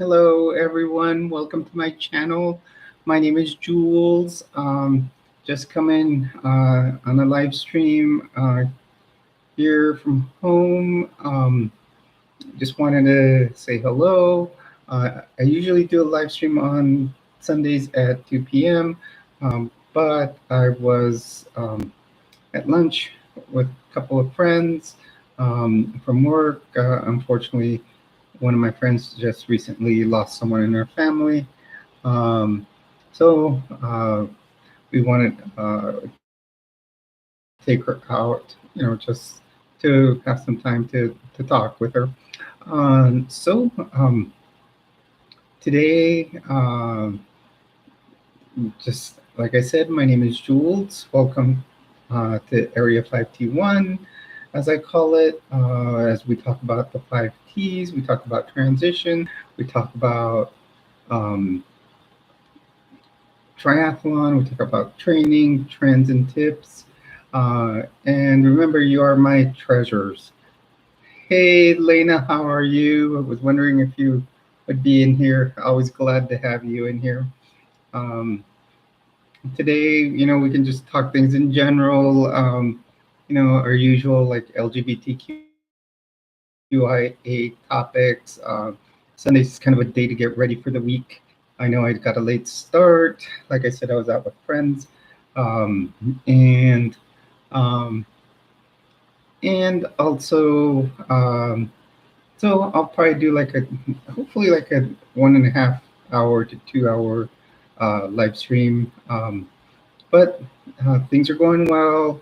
Hello, everyone. Welcome to my channel. My name is Jules. Just coming on a live stream here from home. Just wanted to say hello. I usually do a live stream on Sundays at 2 p.m., but I was at lunch with a couple of friends from work. Unfortunately, one of my friends just recently lost someone in her family. Um, so we wanted to take her out, just to have some time to talk with her. So today, just like I said, my name is Jules. Welcome to Area 5T1, as I call it, as we talk about the 5Ts, we talk about transition, we talk about um, triathlon, we talk about training, trends, and tips. And remember, you are my treasures. Hey, Lena, how are you? I was wondering if you would be in here. Always glad to have you in here. Um, Today, we can just talk things in general, our usual like LGBTQIA topics. Sunday's kind of a day to get ready for the week. I know I got a late start. Like I said, I was out with friends. Um, and um, and also, so I'll probably do hopefully like a 1.5 hour to 2 hour live stream. But things are going well.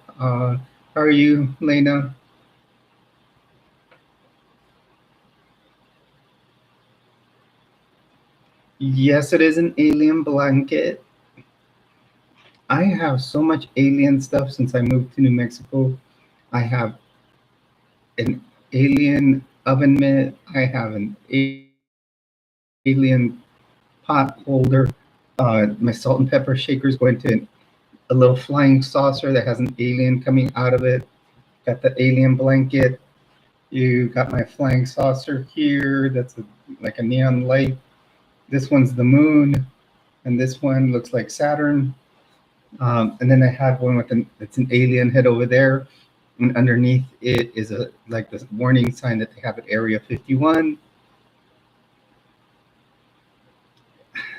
How are you, Lena? Yes, it is an alien blanket. I have so much alien stuff since I moved to New Mexico. I have an alien oven mitt. I have an alien pot holder. My salt and pepper shaker is going to a little flying saucer that has an alien coming out of it. Got the alien blanket. You got my flying saucer here. Like a neon light. This one's the moon, and this one looks like Saturn. And then I have one it's an alien head over there, and underneath it is a like this warning sign that they have at Area 51.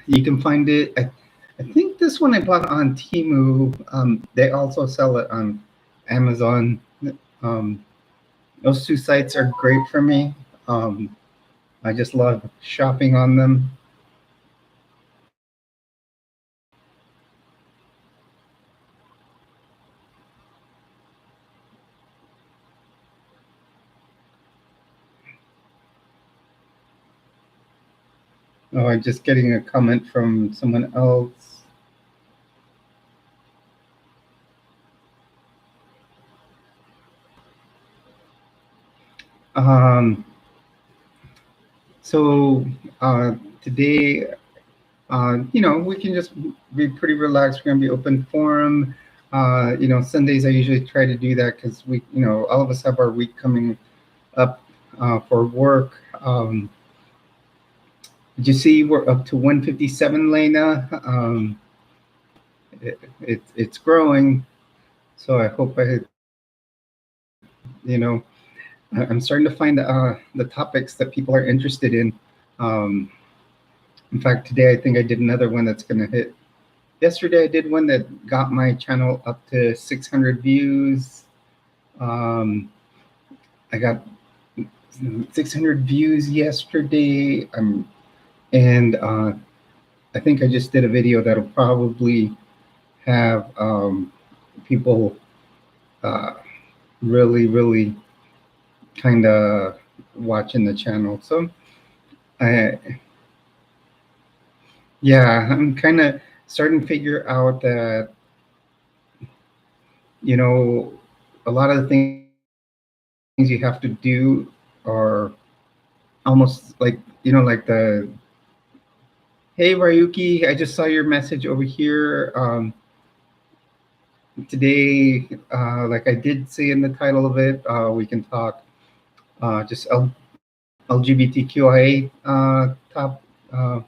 You can find it. I think this one I bought on Temu. They also sell it on Amazon. Um, those two sites are great for me. Um, I just love shopping on them. Oh, I'm just getting a comment from someone else. Um, so today, we can just be pretty relaxed. We're gonna be open forum. Sundays I usually try to do that because all of us have our week coming up for work. Did you see we're up to 157, Lena? It's growing, so I hope you know, I'm starting to find the topics that people are interested in. Um, in fact, today I think I did another one that's going to hit. Yesterday I did one that got my channel up to 600 views. I got 600 views yesterday. And I think I just did a video that'll probably have people uh, really, really kind of watching the channel. So I, yeah, I'm kind of starting to figure out that, a lot of the things you have to do are almost like the, hey, Ryuki, I just saw your message over here. Today, like I did say in the title of it, we can talk just LGBTQIA uh,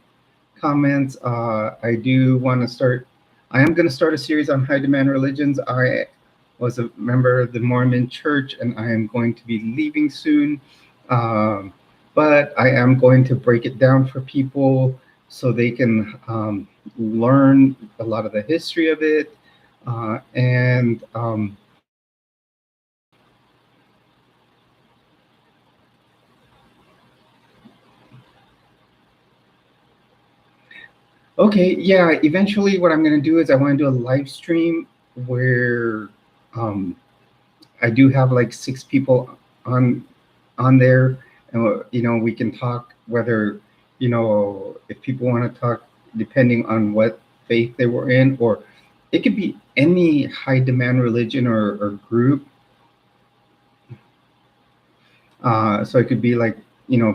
comments. I do want to start. I am going to start a series on high demand religions. I was a member of the Mormon Church, and I am going to be leaving soon. Um, but I am going to break it down for people so they can learn a lot of the history of it. And Okay, yeah. Eventually, what I'm going to do is I want to do a live stream where um, I do have like 6 people on there, and we can talk whether if people want to talk depending on what faith they were in, or it could be any high demand religion or group. So it could be like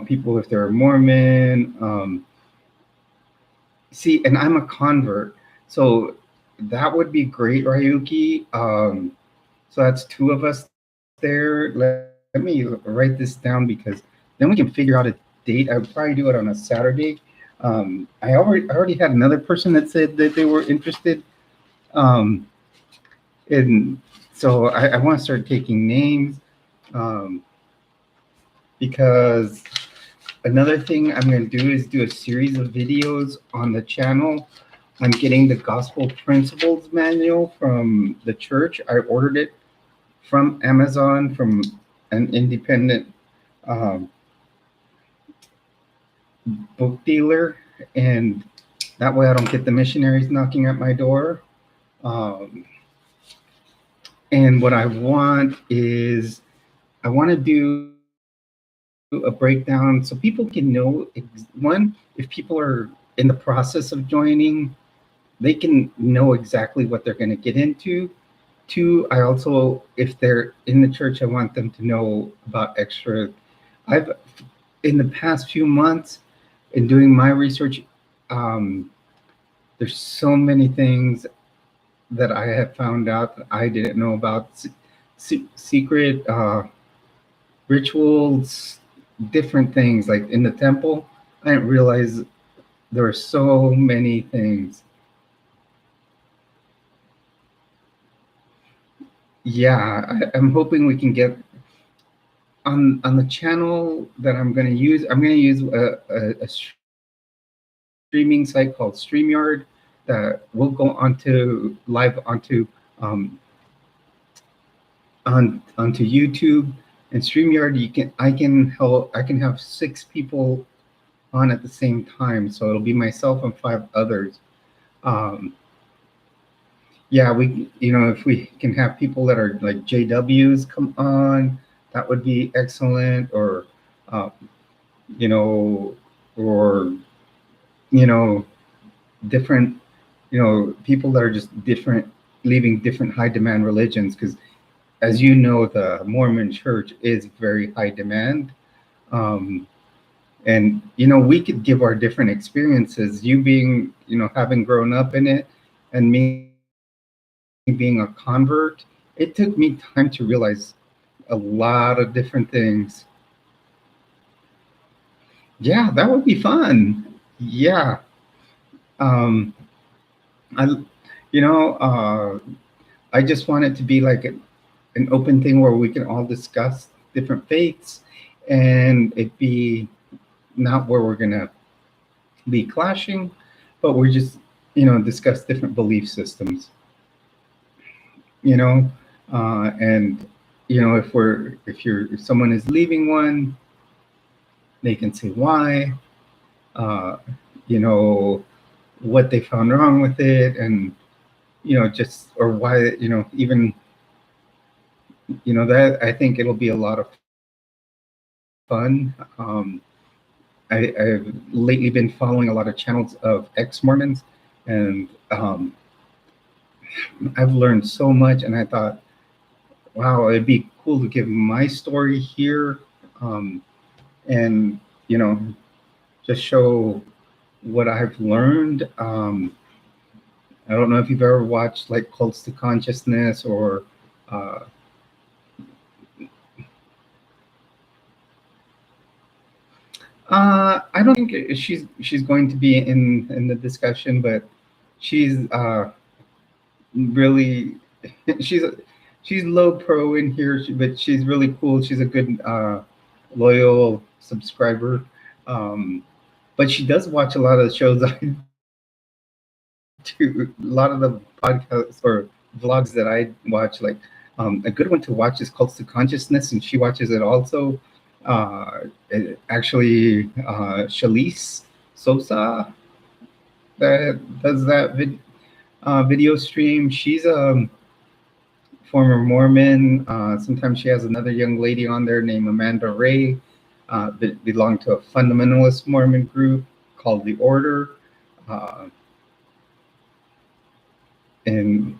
people if they're Mormon. See, and I'm a convert, so that would be great, Ryuki. So that's 2 of us there. Let me write this down because then we can figure out a date. I would probably do it on a Saturday. I already had another person that said that they were interested, um, and so I want to start taking names, um, because another thing I'm going to do is do a series of videos on the channel. I'm getting the Gospel Principles Manual from the church. I ordered it from Amazon from an independent um, book dealer, and that way I don't get the missionaries knocking at my door. Um, and what I want is I want to do a breakdown so people can know one, if people are in the process of joining, they can know exactly what they're going to get into. Two, I also, if they're in the church, I want them to know about extra. I've, in the past few months, in doing my research, um, there's so many things that I have found out that I didn't know about. Secret rituals, different things like in the temple. I didn't realize there were so many things. Yeah, I'm hoping we can get on the channel that I'm going to use. I'm going to use a streaming site called StreamYard that will go onto live um, onto YouTube and StreamYard. I can have 6 people on at the same time, so it'll be myself and 5 others. Um, yeah, if we can have people that are like JWs come on, that would be excellent. Or uh, you know, or you know, different, people that are just different, leaving different high demand religions. Because as you know, the Mormon Church is very high demand. Um, and we could give our different experiences. You being, having grown up in it, and me being a convert, it took me time to realize a lot of different things. Yeah, that would be fun. Yeah. Um, I, you know, I just want it to be like an open thing where we can all discuss different faiths, and it be not where we're gonna be clashing, but we're just, discuss different belief systems, you know, and if someone is leaving one, they can say why, uh, you know, what they found wrong with it, and just or why, even that I think it'll be a lot of fun. I've lately been following a lot of channels of ex-Mormons, and I've learned so much. And I thought, wow, it'd be cool to give my story here, and you know, just show what I've learned. I don't know if you've ever watched like Cults to Consciousness or uh, I don't think she's going to be in the discussion, but she's really she's she's low pro in here, but she's really cool. She's a good loyal subscriber. Um, but she does watch a lot of the shows I do. A lot of the podcasts or vlogs that I watch, like a good one to watch is Cults to Consciousness, and she watches it also. Actually, Shalise Sosa that does that video stream. She's a former Mormon. Sometimes she has another young lady on there named Amanda Ray, that belonged to a fundamentalist Mormon group called the Order. Uh, and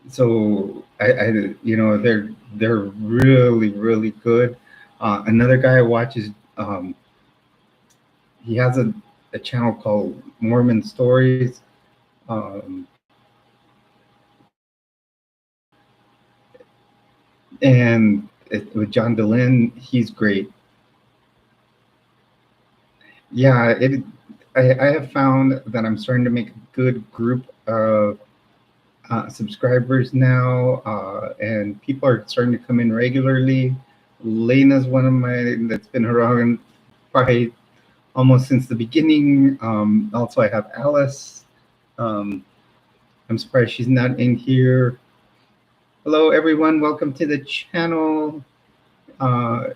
so they're really really good. Another guy I watch is he has a channel called Mormon Stories. Um, with John Dehlin, he's great. Yeah, I have found that I'm starting to make a good group of subscribers now, and people are starting to come in regularly. Lena's one of my that's been around probably almost since the beginning. Also, I have Alice. Um, I'm surprised she's not in here. Hello, everyone. Welcome to the channel.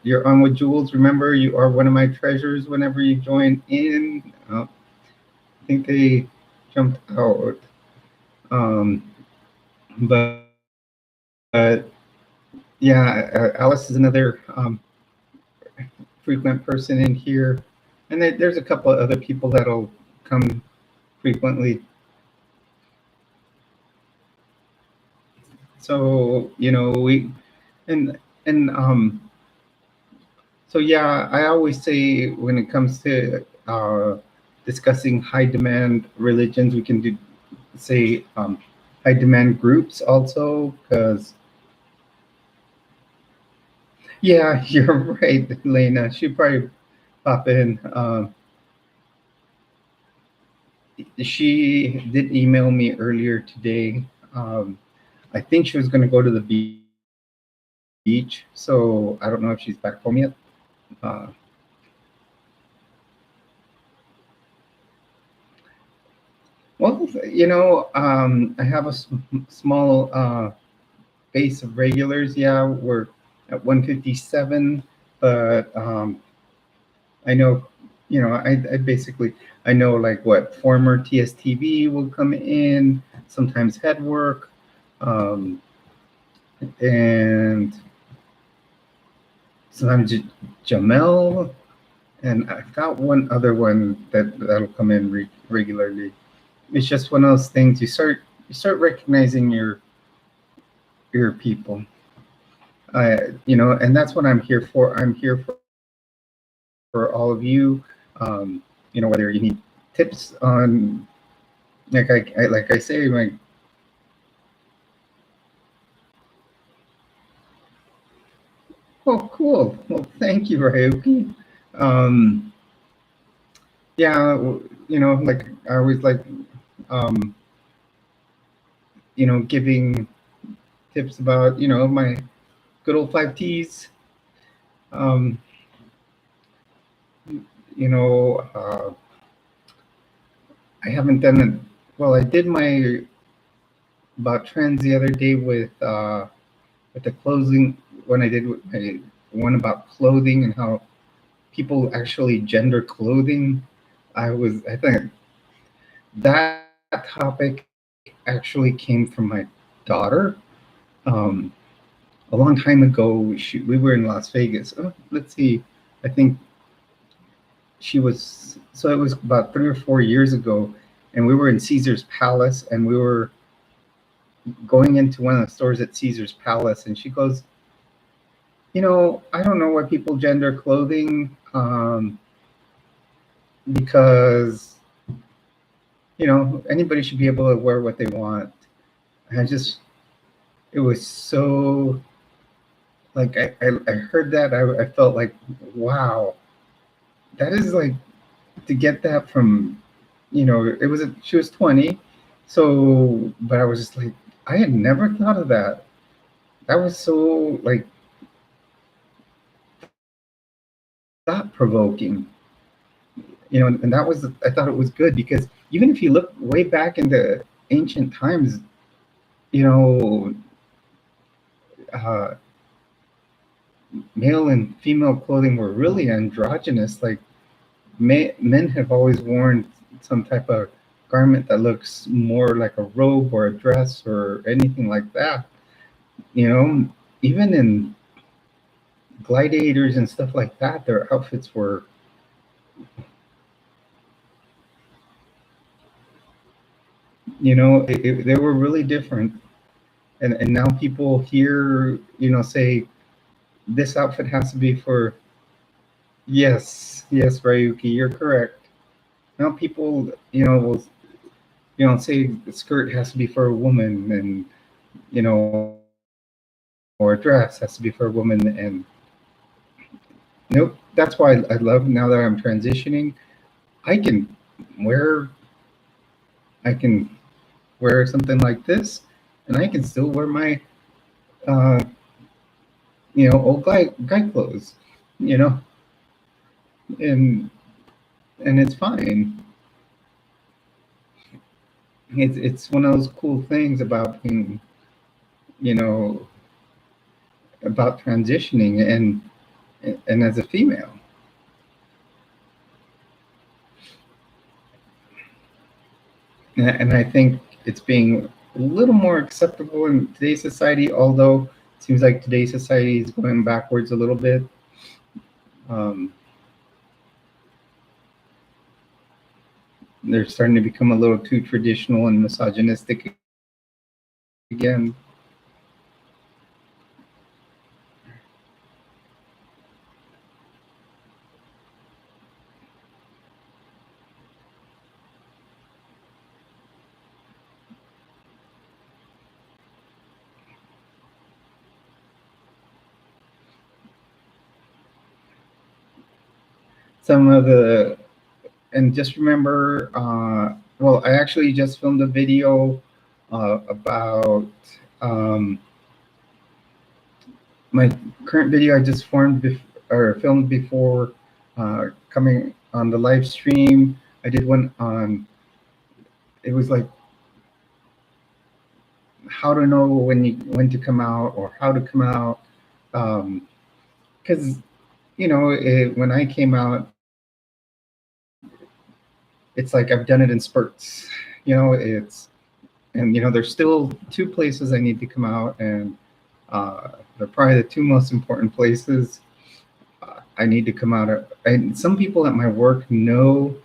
You're on with Jules. Remember, you are one of my treasures whenever you join in. I think they jumped out. Um, but yeah, Alice is another frequent person in here. And there's a couple of other people that'll come frequently. So, and, and, so yeah, I always say when it comes to discussing high demand religions, we can say high demand groups also, because yeah, you're right, Lena. She probably pop in. She did email me earlier today. I think she was going to go to the beach, so I don't know if she's back home yet. Uh, well, I have a small base of regulars. Yeah, we're at 157, but I know, I basically, I know like what former TSTV will come in, sometimes head work, and sometimes Jamel, and I've got one other one that'll come in regularly. It's just one of those things you start recognizing your people, and that's what I'm here for. I'm here for all of you. Whether you need tips on, like I say, like, oh, cool. Well, thank you, Ryuki. Um, yeah, like I always like, um, giving tips about, my good old 5 Ts. Um, I haven't done it. Well, I did my about trends the other day with the closing when I did my one about clothing and how people actually gender clothing. I think that topic actually came from my daughter. Um, a long time ago, we were in Las Vegas. Oh, let's see. I think so it was about 3 or 4 years ago, and we were in Caesar's Palace, and we were going into one of the stores at Caesar's Palace, and she goes, I don't know why people gender clothing, because anybody should be able to wear what they want. And it was so, like, I heard that, I felt like, wow, that is like to get that from, she was 20. So, but I was just like, I had never thought of that. That was so like thought provoking, and that was, I thought it was good because even if you look way back into ancient times, you know, uh, male and female clothing were really androgynous. Like men have always worn some type of garment that looks more like a robe or a dress or anything like that. You know, even in gladiators and stuff like that, their outfits were, they were really different. And now people here, say this outfit has to be for, yes, yes, Ryuki, you're correct. Now people, will, say the skirt has to be for a woman, and or a dress has to be for a woman, and nope. That's why I love, now that I'm transitioning, I can wear, I can wear something like this, and I can still wear my, uh, old guy clothes, you know, and it's fine. It's one of those cool things about being, you know, about transitioning, and as a female. And I think it's being a little more acceptable in today's society, although it seems like today's society is going backwards a little bit. Um, they're starting to become a little too traditional and misogynistic again. Some of the, and just remember, well, I actually just filmed a video about my current video I just or filmed before coming on the live stream. I did one on, it was like how to know when to come out or how to come out, because when I came out, it's like I've done it in spurts. It's, and there's still two places I need to come out, and they're probably the two most important places. I need to come out at, and some people at my work know,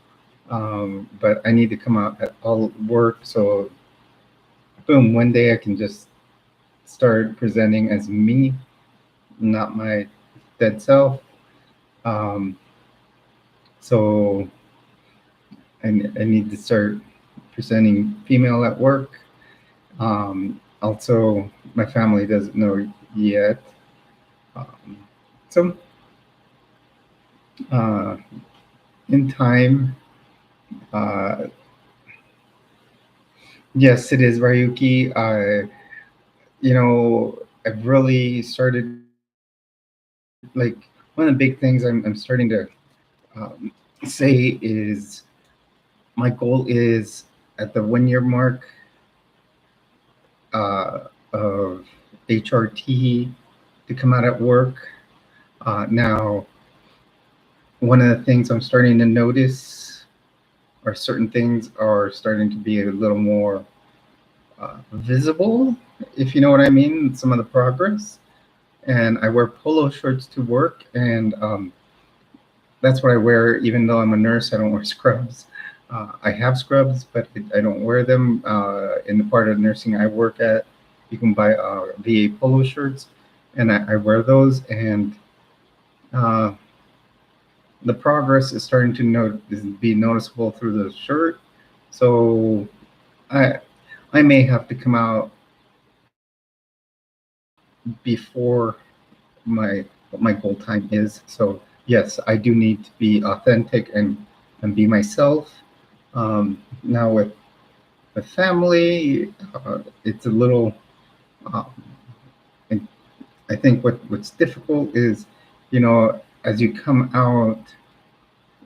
but I need to come out at all work. So boom, one day I can just start presenting as me, not my dead self. Um, so I need to start presenting female at work. Also, my family doesn't know yet. Um, so uh, in time, uh, yes, it is Ryuki. I've really started, like, one of the big things I'm starting to um, say is my goal is at the 1 year mark of HRT to come out at work. Now, one of the things I'm starting to notice are certain things are starting to be a little more visible, if you know what I mean, some of the progress. And I wear polo shirts to work, and that's what I wear. Even though I'm a nurse, I don't wear scrubs. I have scrubs, but I don't wear them. In the part of nursing I work at, you can buy VA polo shirts, and I wear those. And uh, the progress is starting to be noticeable through the shirt. So I may have to come out before my what my goal time is. So yes, I do need to be authentic and be myself. Now with family, it's a little. Um, and I think what's difficult is, as you come out,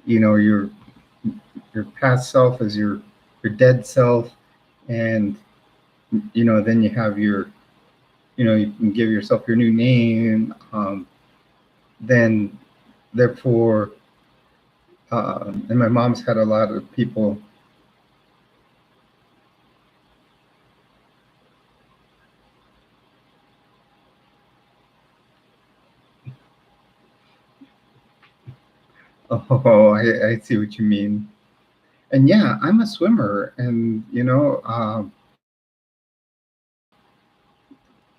your past self is your dead self, and then you have you can give yourself your new name. Then therefore, and my mom's had a lot of people. Oh, I see what you mean. And yeah, I'm a swimmer, and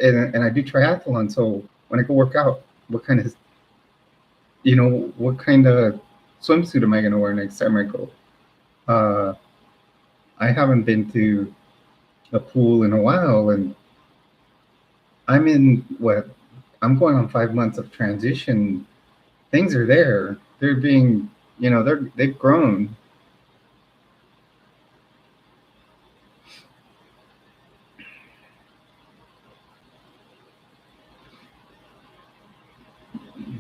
and I do triathlon. So when I go work out, what kind of what kind of swimsuit am I going to wear next time I go? Uh, I haven't been to a pool in a while, and I'm in what I'm going on 5 months of transition. Things are there. They're being, they've grown.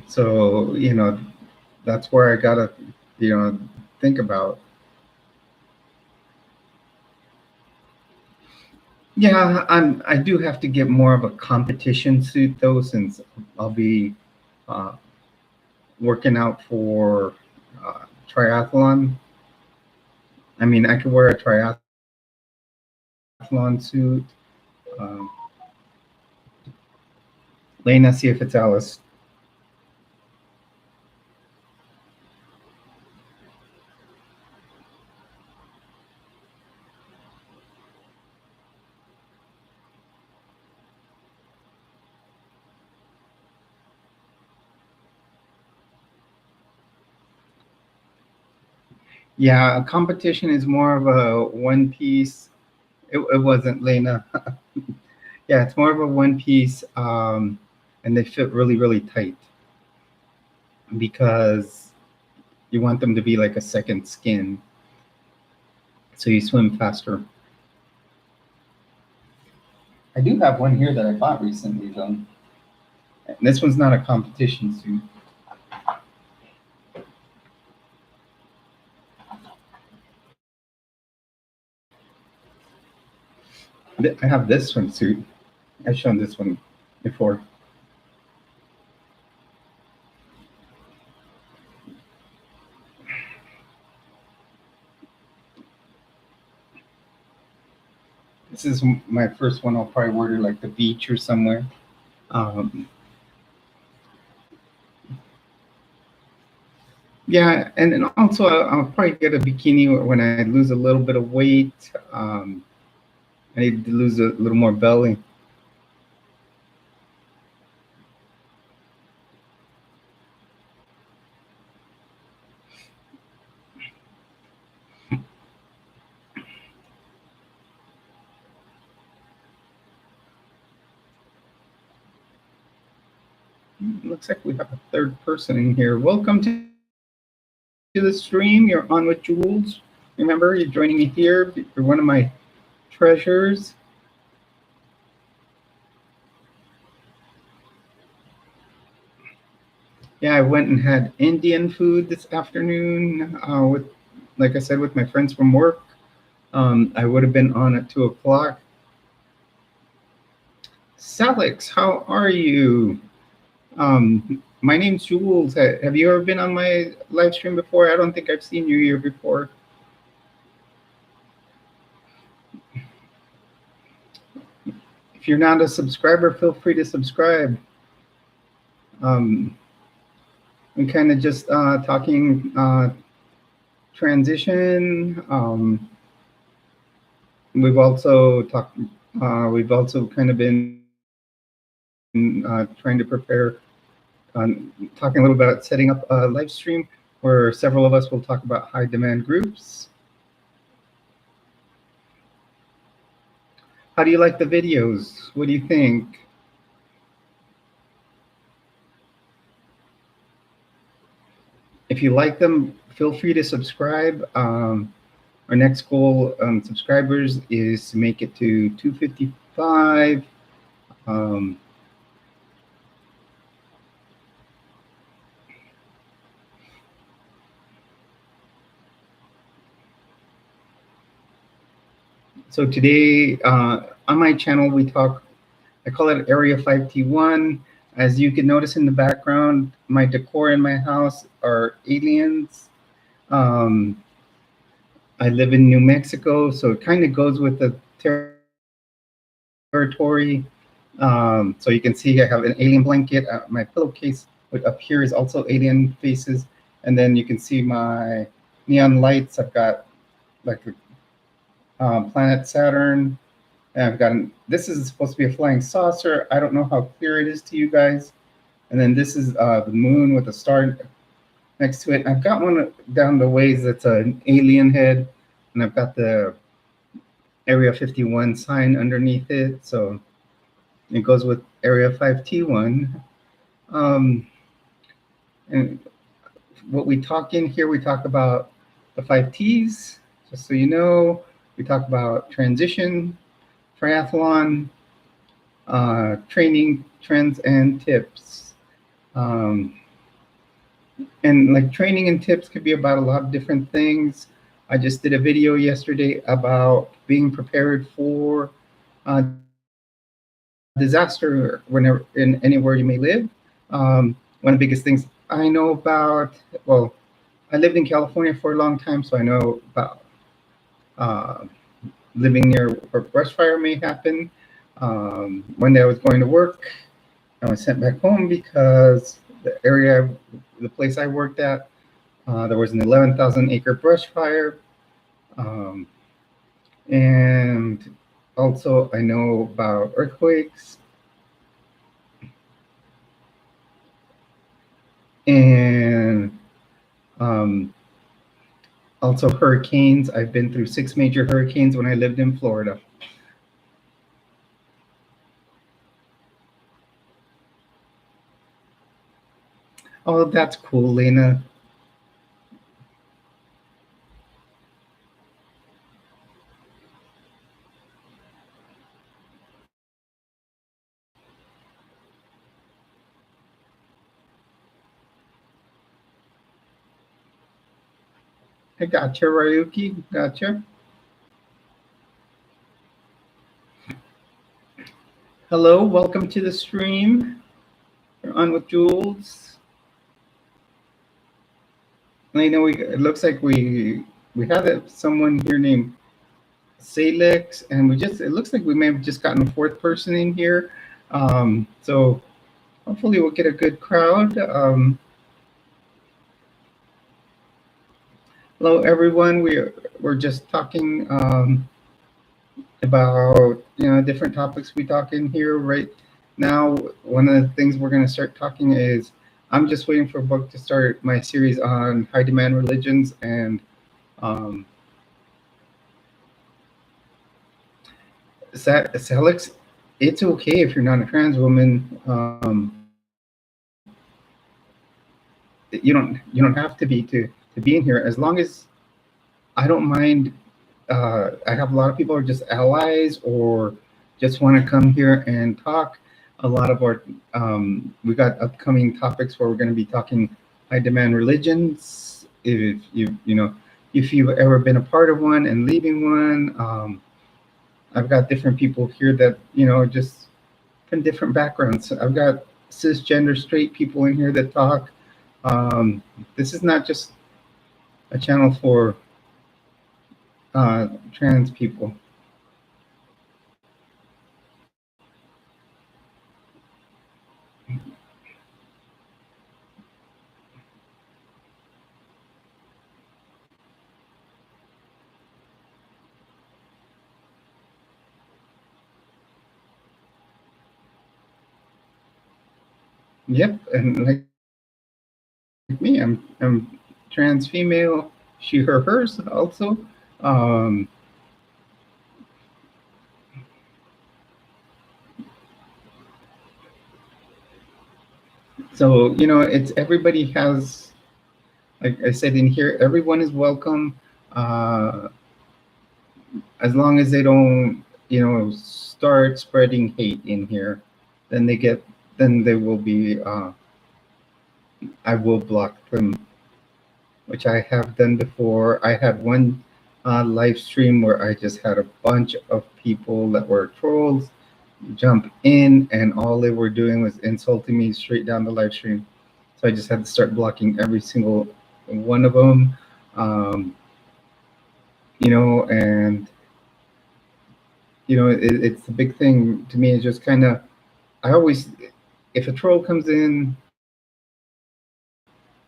So, that's where I gotta, think about. Yeah, I do have to get more of a competition suit though, since I'll be uh, working out for triathlon. I mean, I could wear a triathlon suit. Um, Lena, see if it's Alice. Yeah, a competition is more of a one piece. It wasn't Lena. Yeah, it's more of a one piece, and they fit really, really tight because you want them to be like a second skin, so you swim faster. I do have one here that I bought recently, though. And this one's not a competition suit. I have this swimsuit. I've shown this one before. This is my first one. I'll probably wear to like the beach or somewhere. Um, yeah, and then also I'll probably get a bikini when I lose a little bit of weight. I need to lose a little more belly. Looks like we have a third person in here. Welcome to the stream. You're on with Jules. Remember, you're joining me here. You're one of my treasures. Yeah, I went and had Indian food this afternoon with, like I said, with my friends from work. I would have been on at 2 o'clock. Salix, how are you? My name's Jules. Have you ever been on my live stream before? I don't think I've seen you here before. If you're not a subscriber, feel free to subscribe. I'm kind of just talking transition. We've also talked. We've also kind of been trying to prepare on talking a little bit about setting up a live stream where several of us will talk about high demand groups. How do you like the videos? What do you think? if you like them, feel free to subscribe. Our next goal on subscribers is to make it to 255. So today on my channel, we talk, I call it Area 5T1. As you can notice in the background, my decor in my house are aliens. I live in New Mexico, so it kind of goes with the territory. So you can see I have an alien blanket. My pillowcase up here is also alien faces. And then you can see my neon lights. I've got like planet Saturn. And I've got this is supposed to be a flying saucer. I don't know how clear it is to you guys. And then this is the moon with a star next to it. I've got one down the ways that's an alien head. And I've got the Area 51 sign underneath it. So it goes with Area 5T1. And what we talk in here, we talk about the 5 T's, just so you know. We talk about transition, triathlon, training, trends, and tips. And like training and tips could be about a lot of different things. I just did a video yesterday about being prepared for disaster whenever in anywhere you may live. One of the biggest things I know about, well, I lived in California for a long time, so I know about living near where brush fire may happen. One day I was going to work, I was sent back home because the place I worked at, there was an 11,000 acre brush fire. And also I know about earthquakes. And also hurricanes. I've been through 6 major hurricanes when I lived in Florida. Oh, that's cool, Lena. I gotcha, Ryuki. Gotcha. Hello, welcome to the stream. You're on with Jules. I know it looks like we had someone here named Salix, and it looks like we may have just gotten a 4th person in here. So hopefully we'll get a good crowd. Hello, everyone. We're just talking about different topics we talk in here right now. One of the things we're going to start talking is I'm just waiting for a book to start my series on high demand religions, and Alex, it's okay if you're not a trans woman. You don't have to be to be in here, as long as I don't mind. I have a lot of people who are just allies or just want to come here and talk. A lot of our we got upcoming topics where we're going to be talking high demand religions. If if you've ever been a part of one and leaving one, I've got different people here that just from different backgrounds. I've got cisgender straight people in here that talk. This is not just a channel for trans people. Yep, and like me, I'm trans female, she, her, hers also. So it's everybody has like I said in here, everyone is welcome, uh, as long as they don't, start spreading hate in here. Then they get, then they will be. I will block them, which I have done before. I had one live stream where I just had a bunch of people that were trolls jump in, and all they were doing was insulting me straight down the live stream. So I just had to start blocking every single one of them. Um, and it's the big thing to me is just kind of, I always, if a troll comes in,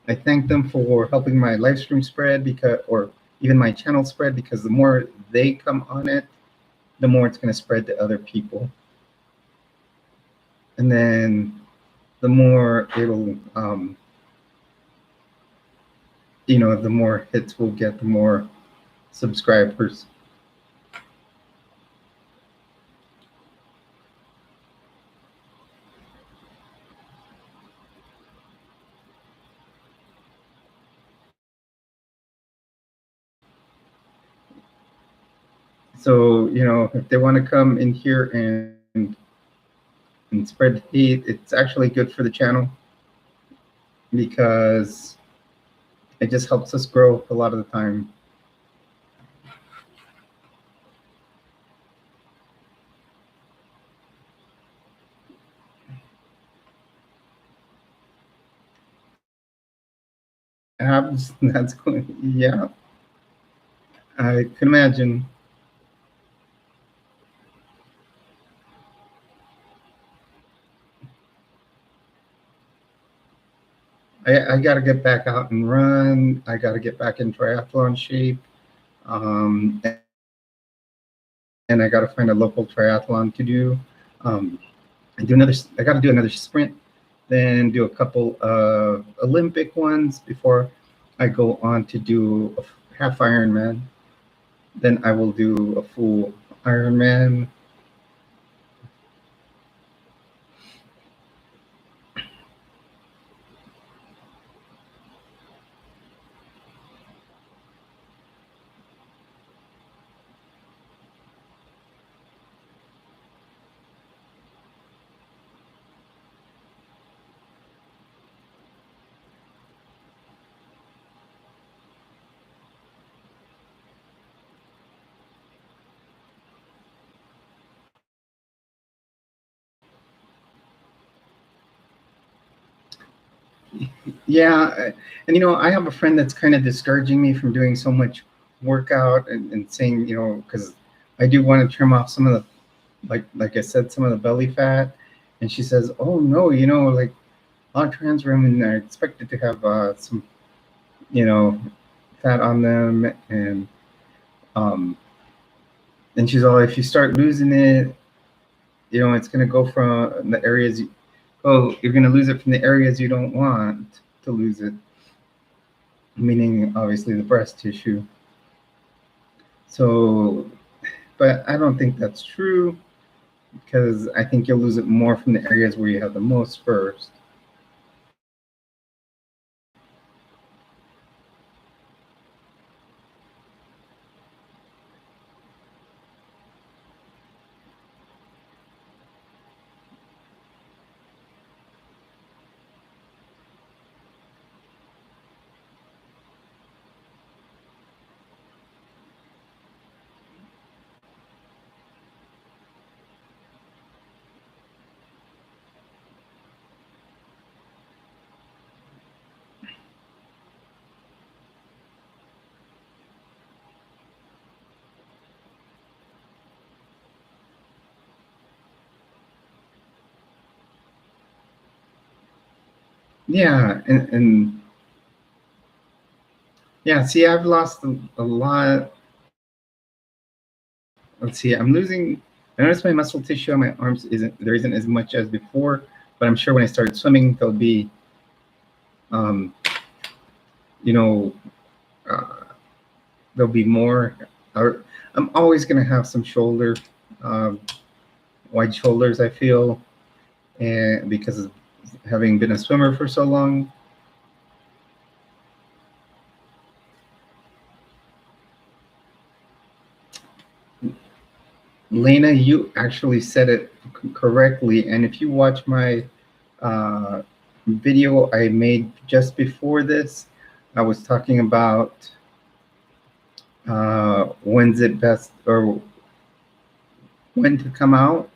I thank them for helping my live stream spread, because, or even my channel spread, because the more they come on it, the more it's going to spread to other people. And then the more it'll, the more hits we'll get, the more subscribers. So, if they want to come in here and spread hate, it's actually good for the channel, because it just helps us grow a lot of the time. That's going, yeah, I can imagine. I got to get back out and run. I got to get back in triathlon shape. Um, and I got to find a local triathlon to do. I got to do another sprint, then do a couple of Olympic ones before I go on to do a half Ironman. Then I will do a full Ironman. Yeah, and I have a friend that's kind of discouraging me from doing so much workout, and saying, because I do want to trim off some of the, like I said, some of the belly fat, and she says, "Oh no, like a lot of trans women are expected to have some, fat on them, um, and she's all, if you start losing it, it's gonna go from the areas, you're gonna lose it from the areas you don't want to lose it." Meaning obviously the breast tissue. So, but I don't think that's true, because I think you'll lose it more from the areas where you have the most first. Yeah, and yeah, see, I've lost a lot. Let's see, I'm losing. I notice my muscle tissue on my arms isn't as much as before, but I'm sure when I started swimming, there'll be, um, you know, uh, there'll be more. I'm always gonna have some um, wide shoulders, I feel, and because of having been a swimmer for so long. Lena, you actually said it correctly. And if you watch my uh, video I made just before this, I was talking about when's it best or when to come out.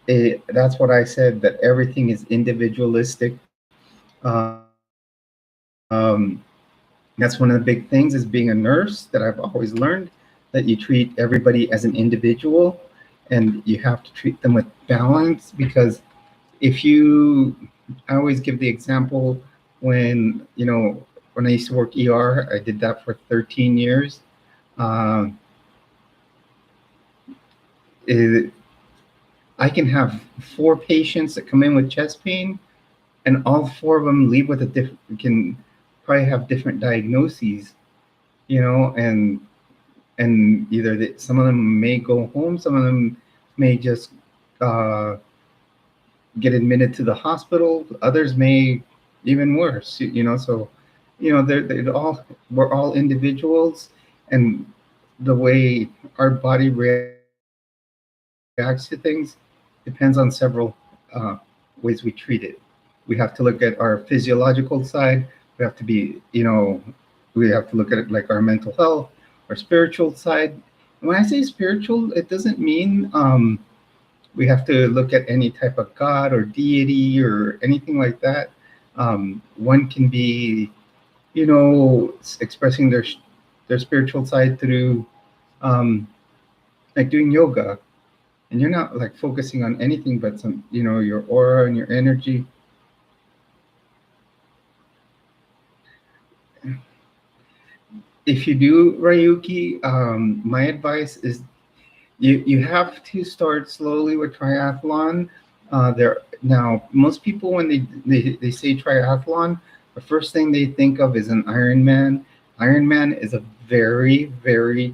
That's what I said, that everything is individualistic. That's one of the big things is being a nurse that I've always learned, that you treat everybody as an individual and you have to treat them with balance, because if you, I always give the example when, when I used to work ER, I did that for 13 years. Uh, it, I can have 4 patients that come in with chest pain, and all 4 of them leave with a different, can probably have different diagnoses, and either some of them may go home, some of them may just uh, get admitted to the hospital, others may even worse, so they're all, we're all individuals, and the way our body reacts to things depends on several uh, ways we treat it. We have to look at our physiological side. We have to be, we have to look at it like our mental health, our spiritual side. And when I say spiritual, it doesn't mean we have to look at any type of God or deity or anything like that. One can be, expressing their spiritual side through like doing yoga, and you're not like focusing on anything but some, your aura and your energy. If you do Ryuki, my advice is you have to start slowly with triathlon. There now, most people when they say triathlon, the first thing they think of is an Ironman. Ironman is a very, very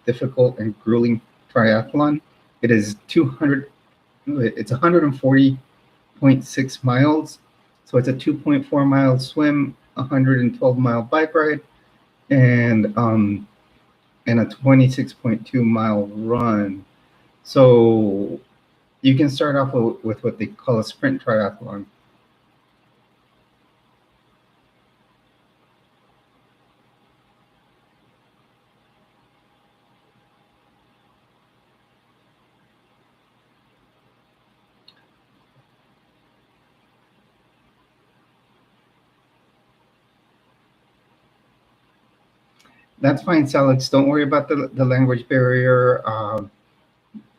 difficult and grueling triathlon. It is 200. It's 140.6 miles. So it's a 2.4 mile swim, 112-mile bike ride, and a 26.2 mile run. So you can start off with what they call a sprint triathlon. That's fine, Alex. Don't worry about the language barrier.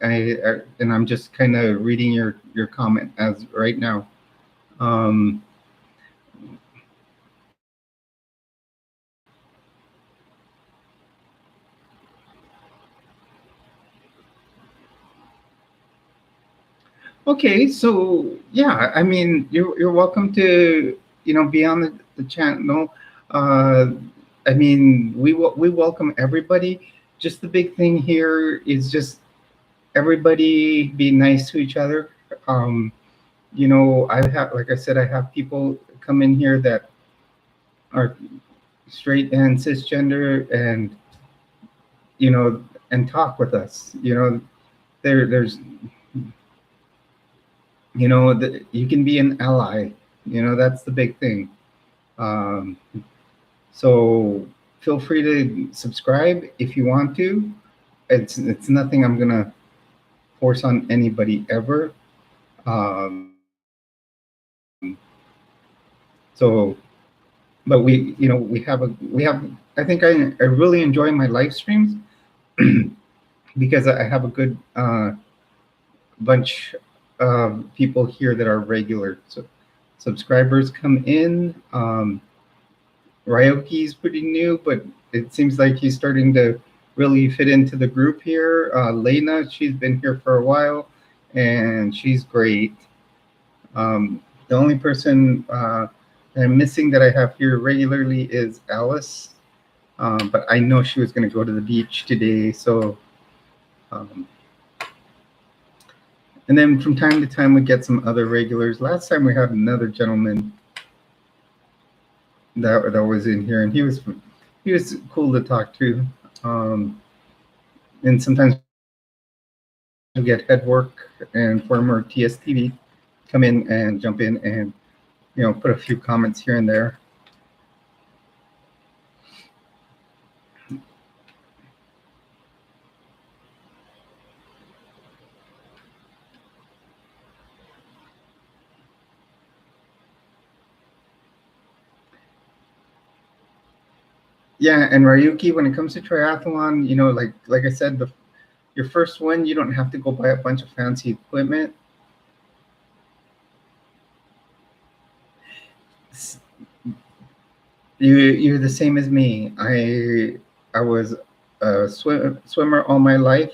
And I'm just kind of reading your comment as right now. Um, okay, so yeah, I mean, you're welcome to be on the channel. Uh, I mean, we welcome everybody. Just the big thing here is just everybody be nice to each other. Um, I have, like I said, I have people come in here that are straight and cisgender, and and talk with us. There's you can be an ally. That's the big thing. Um, so feel free to subscribe if you want to. It's nothing I'm gonna force on anybody ever. Um, so, but I think I really enjoy my live streams because I have a good bunch of people here that are regular. So subscribers come in. Ryoki's pretty new, but it seems like he's starting to really fit into the group here. Lena, she's been here for a while, and she's great. The only person I'm missing that I have here regularly is Alice, but I know she was going to go to the beach today, so. And then from time to time we get some other regulars. Last time we had another gentleman that was in here, and he was cool to talk to. And sometimes we get head work and former TSTV come in and jump in and put a few comments here and there. Yeah, and Ryuki, when it comes to triathlon, like I said, your first one, you don't have to go buy a bunch of fancy equipment. You're the same as me. I was a swimmer all my life.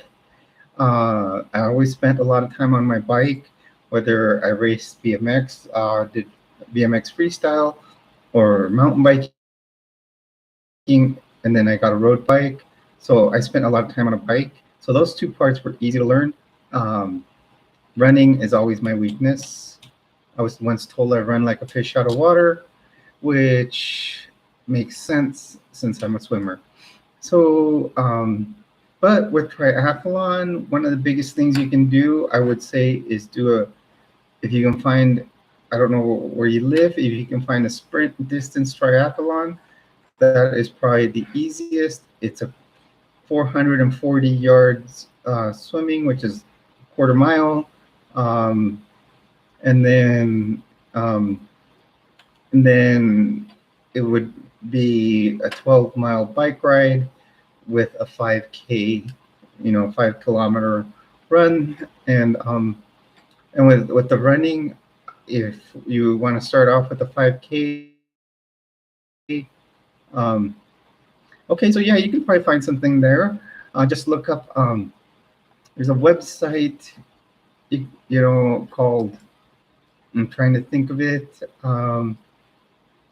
I always spent a lot of time on my bike, whether I raced BMX, did BMX freestyle, or mountain biking, and then I got a road bike. So I spent a lot of time on a bike. So those two parts were easy to learn. Running is always my weakness. I was once told I run like a fish out of water, which makes sense since I'm a swimmer. So, but with triathlon, one of the biggest things you can do, I would say, is if you can find, I don't know where you live, if you can find a sprint distance triathlon, that is probably the easiest. It's a 440 yards swimming, which is a quarter mile. And then um, and then it would be a 12-mile bike ride with a 5K, 5 kilometer run. And with the running, if you want to start off with a 5K, okay, so yeah, you can probably find something there. Just look up. There's a website, called. I'm trying to think of it,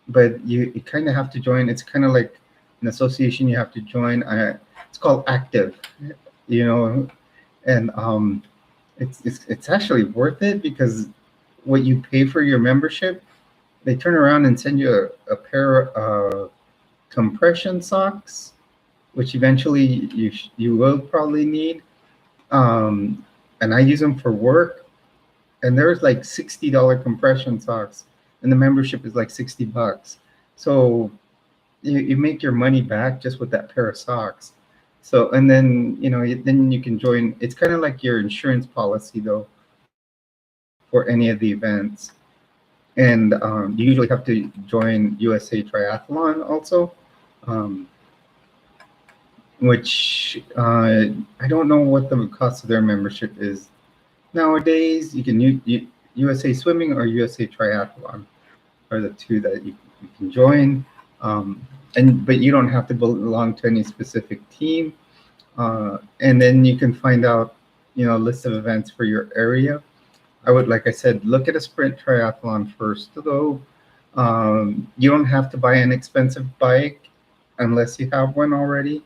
but you kind of have to join. It's kind of like an association you have to join. It's called Active, and it's actually worth it because what you pay for your membership, they turn around and send you a pair of compression socks, which eventually you will probably need. And I use them for work, and there's like $60 compression socks, and the membership is like $60. So you make your money back just with that pair of socks. So, and then then you can join. It's kind of like your insurance policy though for any of the events. And you usually have to join USA Triathlon also, which I don't know what the cost of their membership is nowadays. You can USA Swimming or USA Triathlon are the two that you can join. But you don't have to belong to any specific team. And then you can find out, a list of events for your area. I would, like I said, look at a sprint triathlon first, though. You don't have to buy an expensive bike unless you have one already.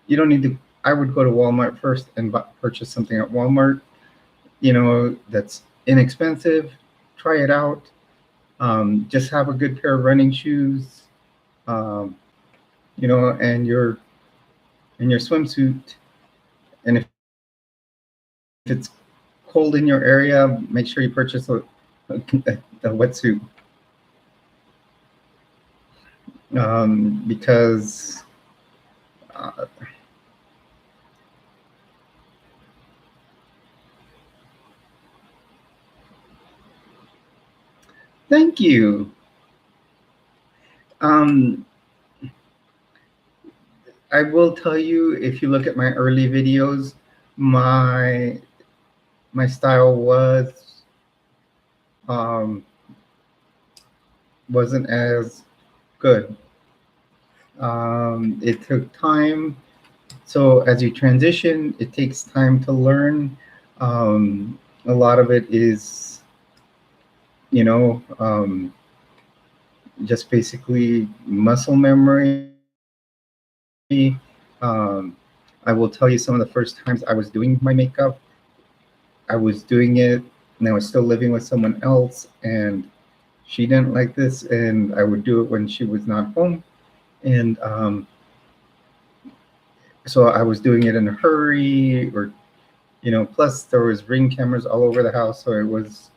You don't need to. I would go to Walmart first and purchase something at Walmart, that's inexpensive. Try it out. Just have a good pair of running shoes, and your swimsuit. And if it's cold in your area, make sure you purchase a wetsuit, because thank you. I will tell you, if you look at my early videos, my style wasn't as good. It took time. So as you transition, it takes time to learn. A lot of it is, just basically muscle memory. I will tell you, some of the first times I was doing my makeup, I was doing it and I was still living with someone else, and she didn't like this, and I would do it when she was not home. And So I was doing it in a hurry, or plus there was Ring cameras all over the house, so it was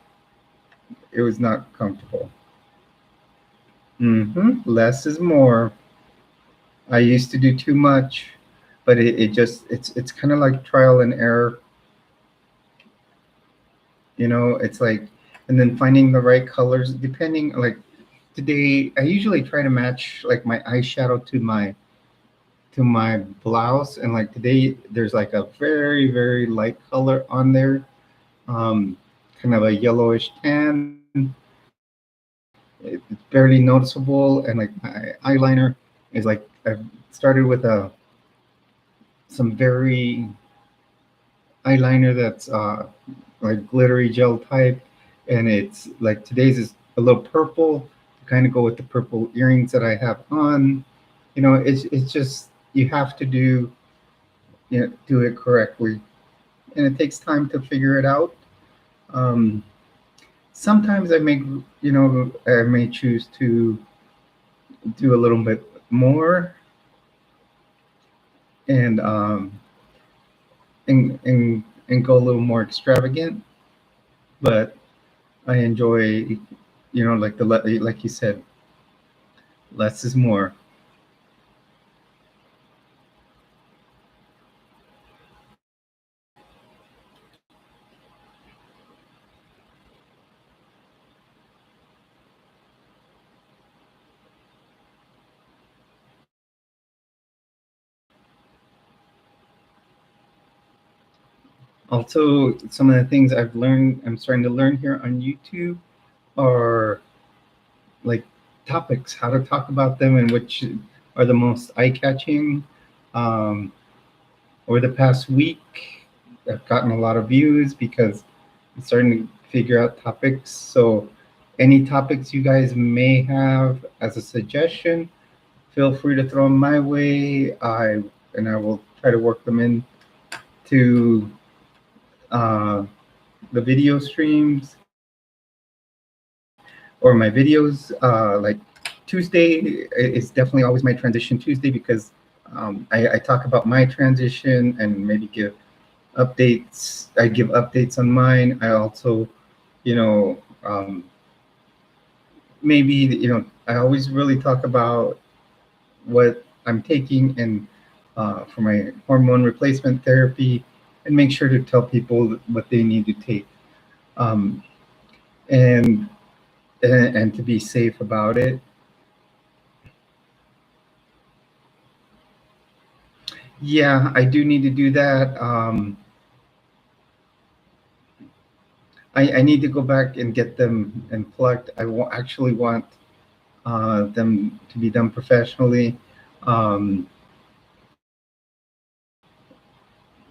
not comfortable. Less is more. I used to do too much, but it's kind of like trial and error. It's like, and then finding the right colors depending, like today I usually try to match like my eyeshadow to my blouse, and like today there's like a very very light color on there, um kind of a yellowish tan. It's barely noticeable, and like my eyeliner is like I've started with a some very eyeliner that's like glittery gel type, and it's like today's is a little purple to kind of go with the purple earrings that I have on. It's just you have to do it correctly, and it takes time to figure it out. Um, Sometimes I may choose to do a little bit more, and and go a little more extravagant, but I enjoy, like like you said, less is more. Also, some of the things I'm starting to learn here on YouTube are like topics, how to talk about them, and which are the most eye-catching. Um, over the past week, I've gotten a lot of views because I'm starting to figure out topics. So, any topics you guys may have as a suggestion, feel free to throw them my way. I will try to work them in to uh, the video streams or my videos. Like Tuesday is definitely always my transition Tuesday because I talk about my transition and maybe give updates. I give updates on mine. I also, you know, um, maybe I always really talk about what I'm taking and for my hormone replacement therapy, and make sure to tell people what they need to take, um, and, and to be safe about it. Yeah, I do need to do that. I need to go back and get them and plugged. Actually want them to be done professionally. Um,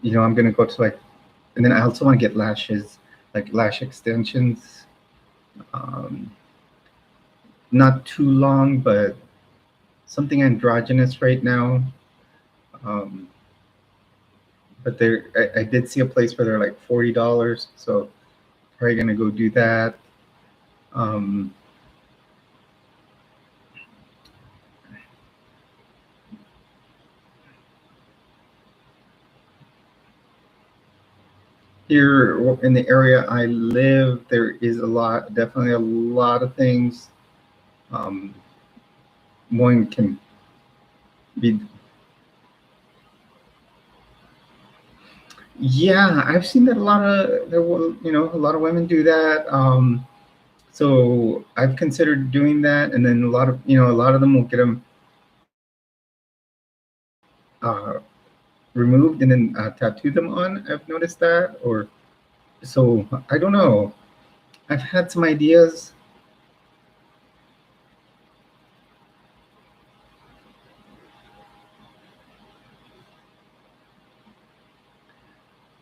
I'm gonna go to like, and then I also want to get lashes, like lash extensions. Um, Not too long, but something androgynous right now. Um, but I did see a place where they're like $40, so probably gonna go do that. Um, Here in the area I live, there is definitely a lot of things. Um, One can be, yeah, I've seen that a lot of women do that. So I've considered doing that, and then a lot of them will get them uh, removed and then tattoo them on. I've noticed that, or so I don't know. I've had some ideas.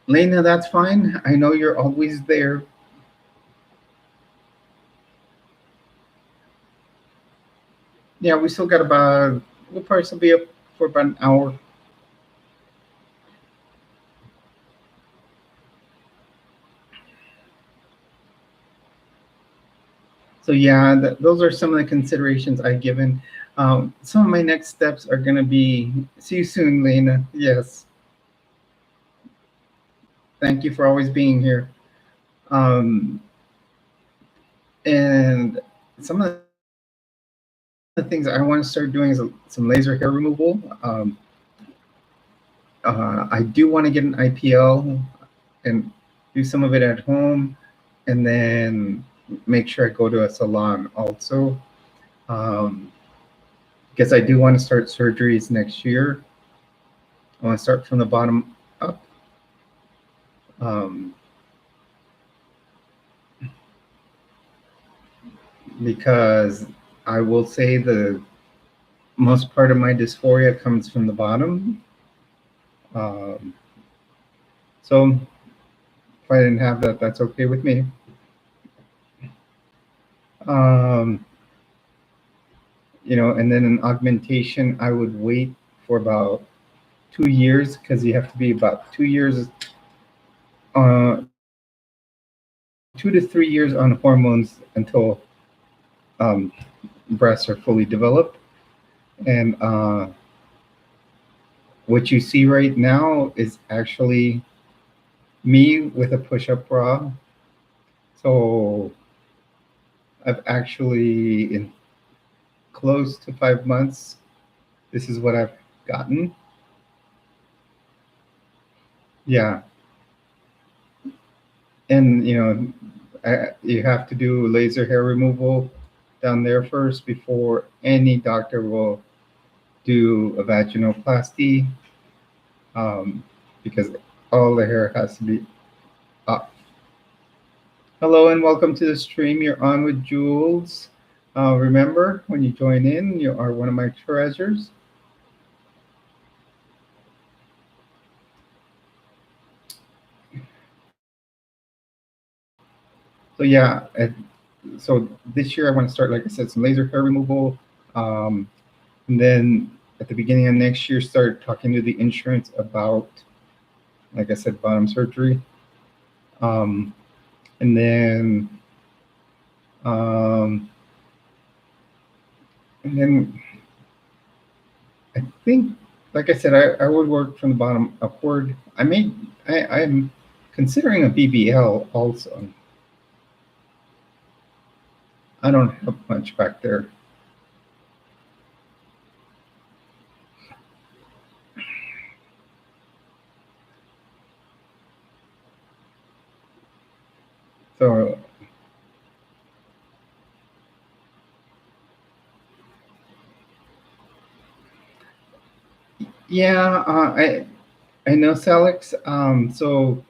Lena, that's fine. I know you're always there. Yeah, we still got we'll probably still be up for about an hour. So yeah, those are some of the considerations I've given. Some of my next steps are going to be, see you soon, Lena. Yes. Thank you for always being here. And some of the things I want to start doing is some laser hair removal. I do want to get an IPL and do some of it at home, and then make sure I go to a salon also. Because I do want to start surgeries next year. I want to start from the bottom up. Um, because I will say the most part of my dysphoria comes from the bottom. Um, so if I didn't have that, that's okay with me. And then an augmentation, I would wait for about 2 years, because you have to be about 2 years, 2 to 3 years on hormones until breasts are fully developed. And what you see right now is actually me with a push-up bra. So I've actually, in close to 5 months, this is what I've gotten. Yeah. And, you have to do laser hair removal down there first before any doctor will do a vaginoplasty, because all the hair has to be up. Hello and welcome to the stream. You're on with Jules. Remember, when you join in, you are one of my treasures. So yeah, so this year I want to start, like I said, some laser hair removal, and then at the beginning of next year start talking to the insurance about, like I said, bottom surgery, and then um, I think, like I said, I would work from the bottom upward. I'm considering a BBL also. I don't have much back there. So yeah, I know Salix. So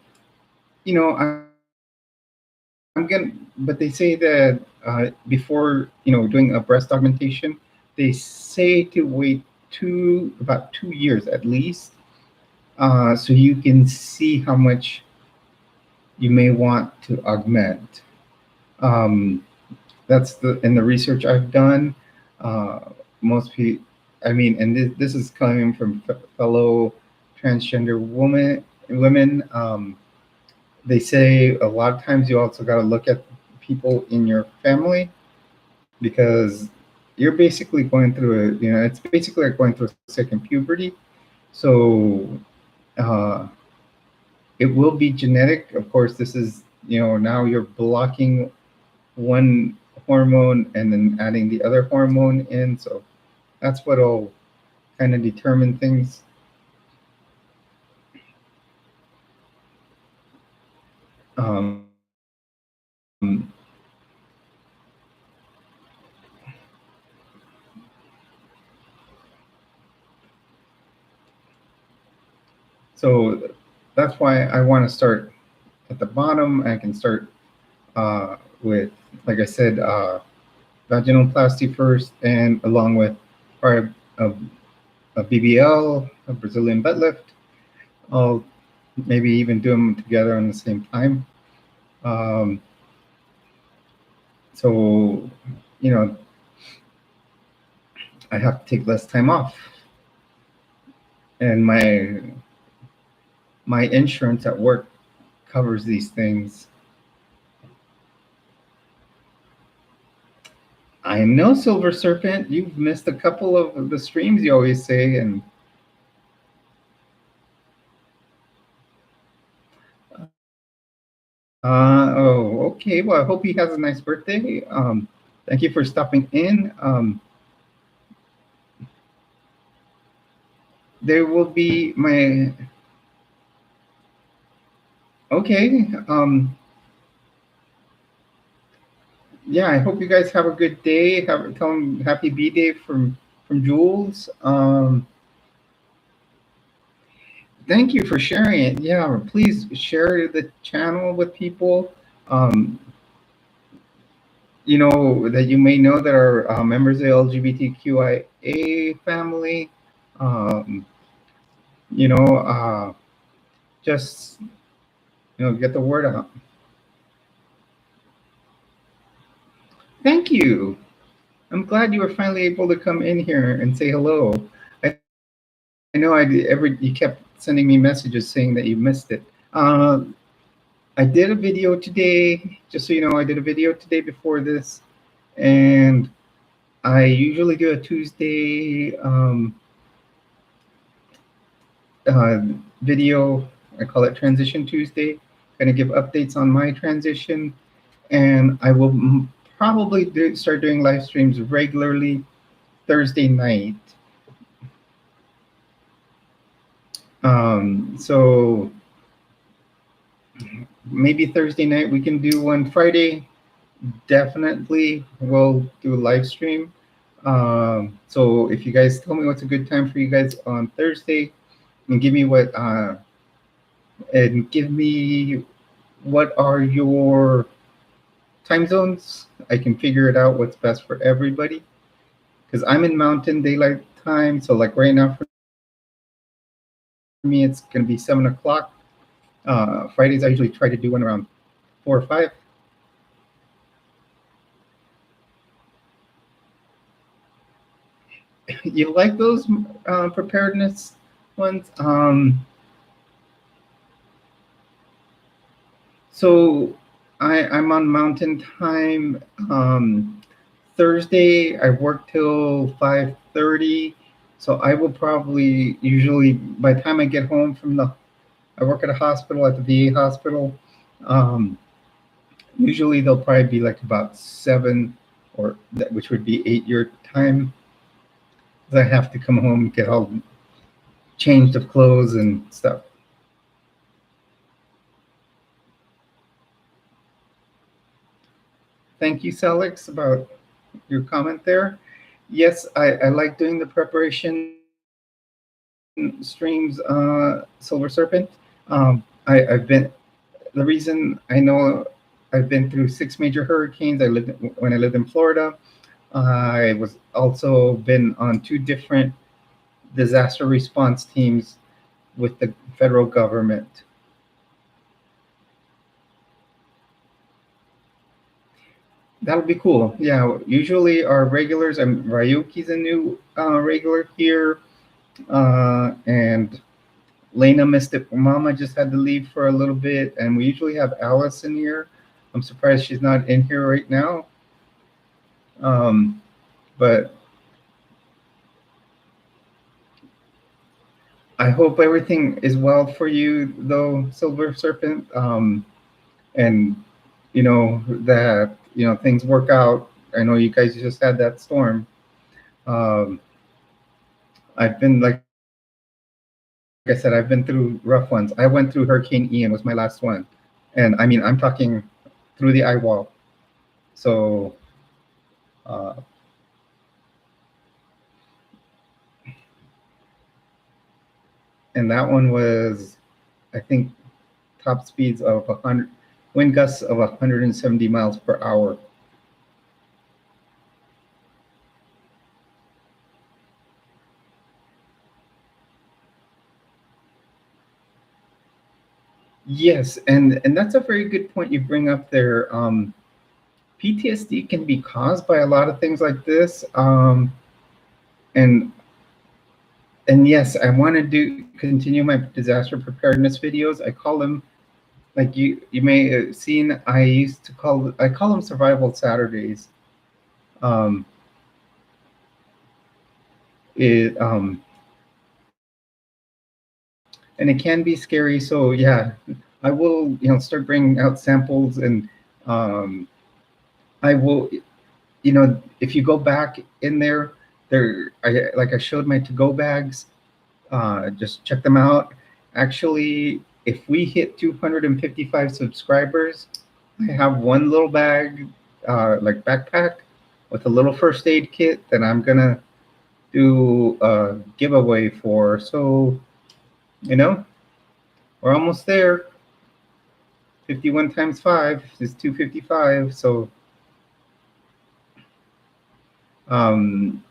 I'm gonna, but they say that before doing a breast augmentation, they say to wait about 2 years at least, so you can see how much you may want to augment. Um, that's in the research I've done. Uh, Most people, I mean, and this is coming from fellow transgender women. They say a lot of times you also got to look at people in your family, because you're basically going through it's basically like going through a second puberty. So it will be genetic. Of course, this is, now you're blocking one hormone and then adding the other hormone in. So that's what'll kind of determine things. So that's why I want to start at the bottom. I can start with, like I said, vaginoplasty first, and along with probably a BBL, a Brazilian butt lift. I'll maybe even do them together on the same time. So, I have to take less time off, and my insurance at work covers these things. I know, Silver Serpent, you've missed a couple of the streams you always say, and oh, okay. Well, I hope he has a nice birthday. Thank you for stopping in. There will be my okay. Yeah, I hope you guys have a good day. Tell him happy B day from Jules. Thank you for sharing it. Yeah, please share the channel with people. Um, that you may know that are members of the LGBTQIA family. Um, you know, just get the word out. Thank you. I'm glad you were finally able to come in here and say hello. I know you kept sending me messages saying that you missed it. I did a video today, just so you know, I did a video today before this, and I usually do a Tuesday video. I call it Transition Tuesday, kind of give updates on my transition, and I will probably start doing live streams regularly Thursday night. So maybe Thursday night we can do one. Friday, definitely we'll do a live stream. So if you guys tell me what's a good time for you guys on Thursday, and give me what are your time zones. I can figure it out what's best for everybody. Because I'm in Mountain Daylight Time, so like right now for me it's gonna be 7 o'clock. Fridays I usually try to do one around 4 or 5. You like those preparedness ones? So I'm on Mountain Time. Thursday I work till 5:30, so I will probably usually by the time I get home from I work at a hospital at the VA hospital. Usually they'll probably be like about 7, which would be 8 your time. I have to come home, get all changed of clothes and stuff. Thank you, Celix, about your comment there. Yes, I like doing the preparation streams, Silver Serpent. I've been, the reason I know I've been through 6 major hurricanes. When I lived in Florida. I was also been on 2 different disaster response teams with the federal government. That'll be cool. Yeah, usually our regulars, Ryuki's a new regular here, and Lena Mystic Mama just had to leave for a little bit, and we usually have Alice in here. I'm surprised she's not in here right now. But I hope everything is well for you, though, Silver Serpent, and that things work out. I know you guys just had that storm. I've been like I said, I've been through rough ones. I went through Hurricane Ian, was my last one, and I mean I'm talking through the eye wall. So. And that one was, I think, top speeds of 100, wind gusts of 170 miles per hour. Yes, and that's a very good point you bring up there. PTSD can be caused by a lot of things like this, and yes, I want to continue my disaster preparedness videos. I call them, like you may have seen, I call them Survival Saturdays. Um, it and it can be scary. So yeah, I will start bringing out samples, and um, I will if you go back in there, like I showed my to go bags. Just check them out. Actually, if we hit 255 subscribers, I have one little bag, like backpack, with a little first aid kit that I'm gonna do a giveaway for. So, you know, we're almost there. 51 times 5 is 255. So, um,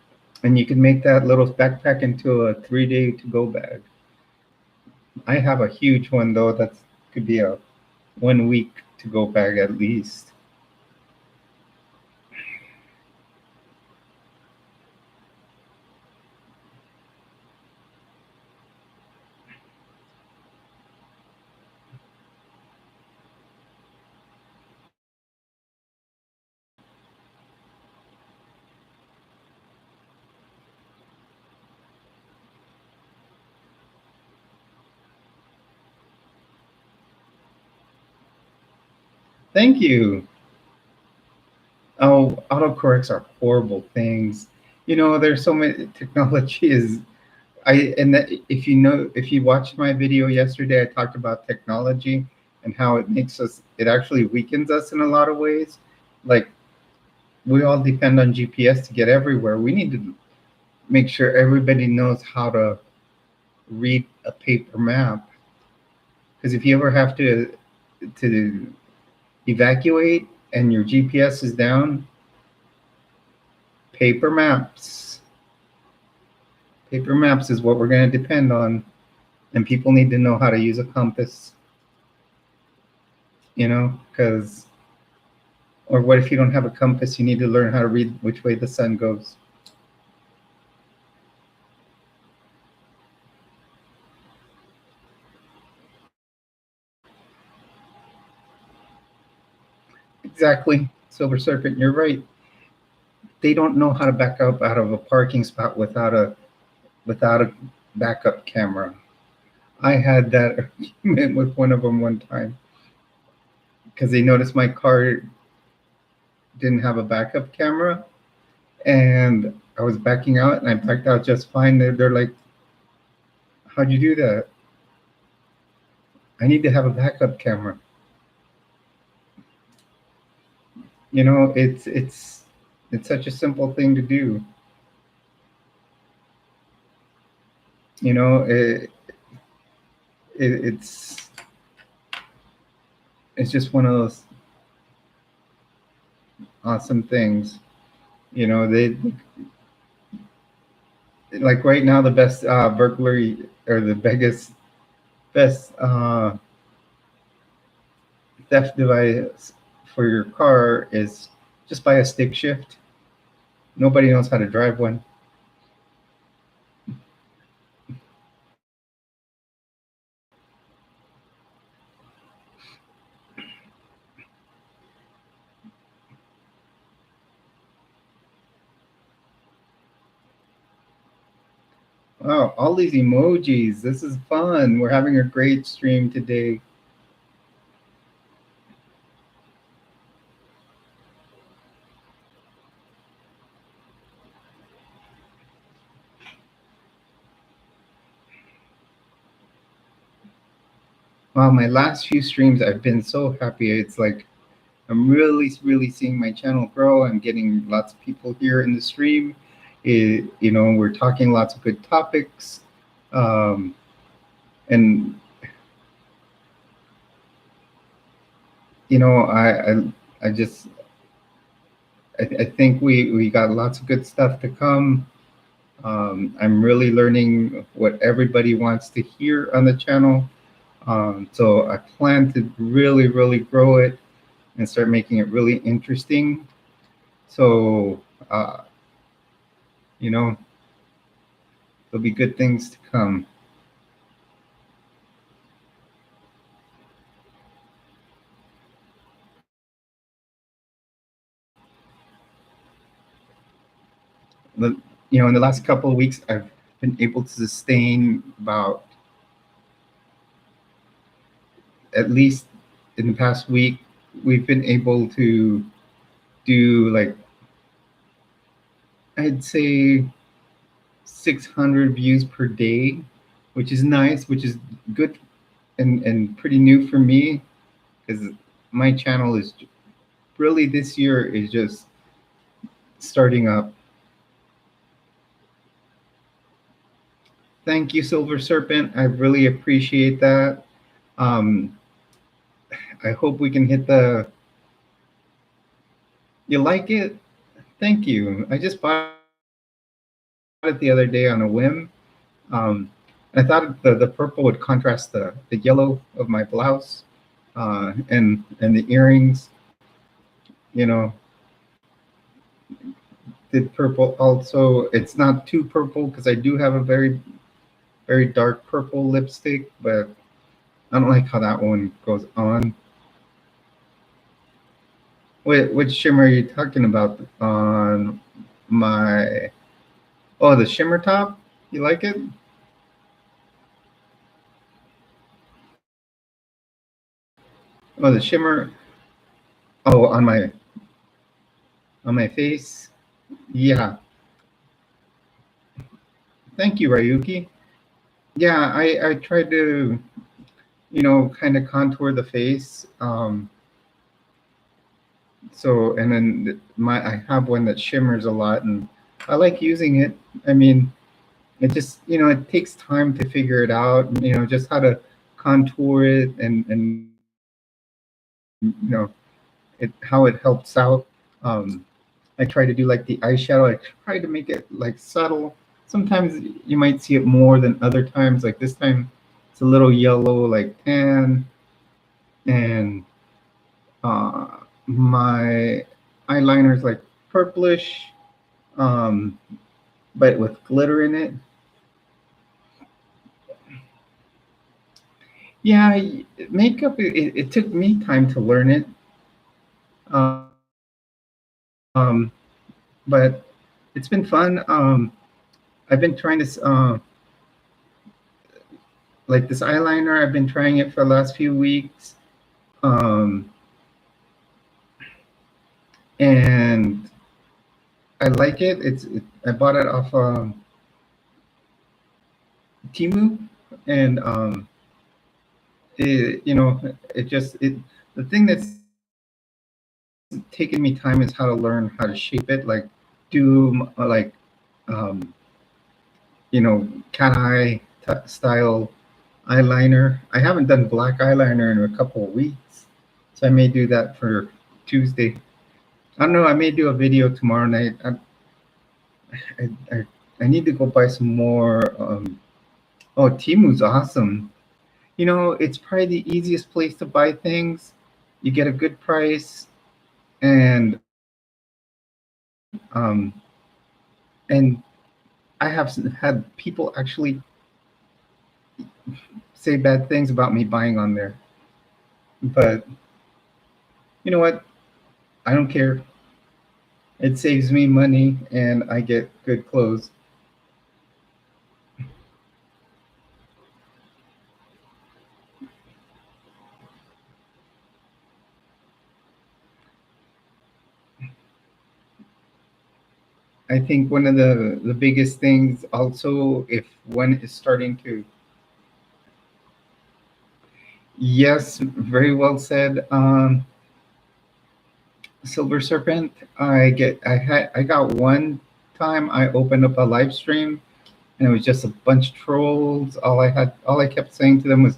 and you can make that little backpack into a 3-day to go bag. I have a huge one though. That could be a 1 week to go bag at least. Thank you. Oh, autocorrects are horrible things. There's so many technology is if you watched my video yesterday, I talked about technology and how it actually weakens us in a lot of ways. Like we all depend on GPS to get everywhere. We need to make sure everybody knows how to read a paper map. Because if you ever have to evacuate and your GPS is down, paper maps. Paper maps is what we're going to depend on, and people need to know how to use a compass. Because or what if you don't have a compass? You need to learn how to read which way the sun goes. Exactly, Silver Serpent. You're right. They don't know how to back up out of a parking spot without a backup camera. I had that argument with one of them one time because they noticed my car didn't have a backup camera, and I was backing out, and I backed out just fine. They're like, "How'd you do that?" I need to have a backup camera. It's such a simple thing to do. You know, it's just one of those awesome things. They like right now the best burglary or the biggest best theft device for your car is just buy a stick shift. Nobody knows how to drive one. Wow, all these emojis. This is fun. We're having a great stream today. Wow, my last few streams, I've been so happy. It's like I'm really, really seeing my channel grow. I'm getting lots of people here in the stream. We're talking lots of good topics. Um, and, I just, I think we got lots of good stuff to come. I'm really learning what everybody wants to hear on the channel. So I plan to really, really grow it and start making it really interesting. So, you know, there'll be good things to come. the, you know, in the last couple of weeks, I've been able to sustain about, at least in the past week, we've been able to do like, I'd say 600 views per day, which is nice, which is good and pretty new for me, because my channel is really, this year is just starting up. Thank you, Silver Serpent. I really appreciate that. Um, I hope we can hit the. You like it? Thank you. I just bought it the other day on a whim. Um, I thought the purple would contrast the yellow of my blouse, and the earrings. You know, did purple also. It's not too purple because I do have a very dark purple lipstick, but I don't like how that one goes on. Which shimmer are you talking about on my? Oh, the shimmer top. You like it? Oh, the shimmer. Oh, on my face. Yeah. Thank you, Ryuki. Yeah, I tried to, kind of contour the face. So, and then I have one that shimmers a lot, and I like using it. I mean, it just, it takes time to figure it out, just how to contour it, and how it helps out. Um, I try to do like the eyeshadow. I try to make it like subtle. Sometimes you might see it more than other times. Like this time, it's a little yellow, like tan, and uh, my eyeliner is like purplish, um, but with glitter in it. Yeah, makeup. It took me time to learn it, um, but it's been fun. I've been trying to like this eyeliner. I've been trying it for the last few weeks, um, and I like it. I bought it off Timu, and the thing that's taken me time is how to learn how to shape it, like do like um, cat eye style eyeliner. I haven't done black eyeliner in a couple of weeks, so I may do that for Tuesday. I don't know. I may do a video tomorrow night. I, I, I need to go buy some more. Oh, Timu's awesome. It's probably the easiest place to buy things. You get a good price, and um, and I have had people actually say bad things about me buying on there. But you know what? I don't care. It saves me money, and I get good clothes. I think one of the biggest things also, if one is starting to, yes, very well said, Silver Serpent. I got one time I opened up a live stream, and it was just a bunch of trolls. All I kept saying to them was,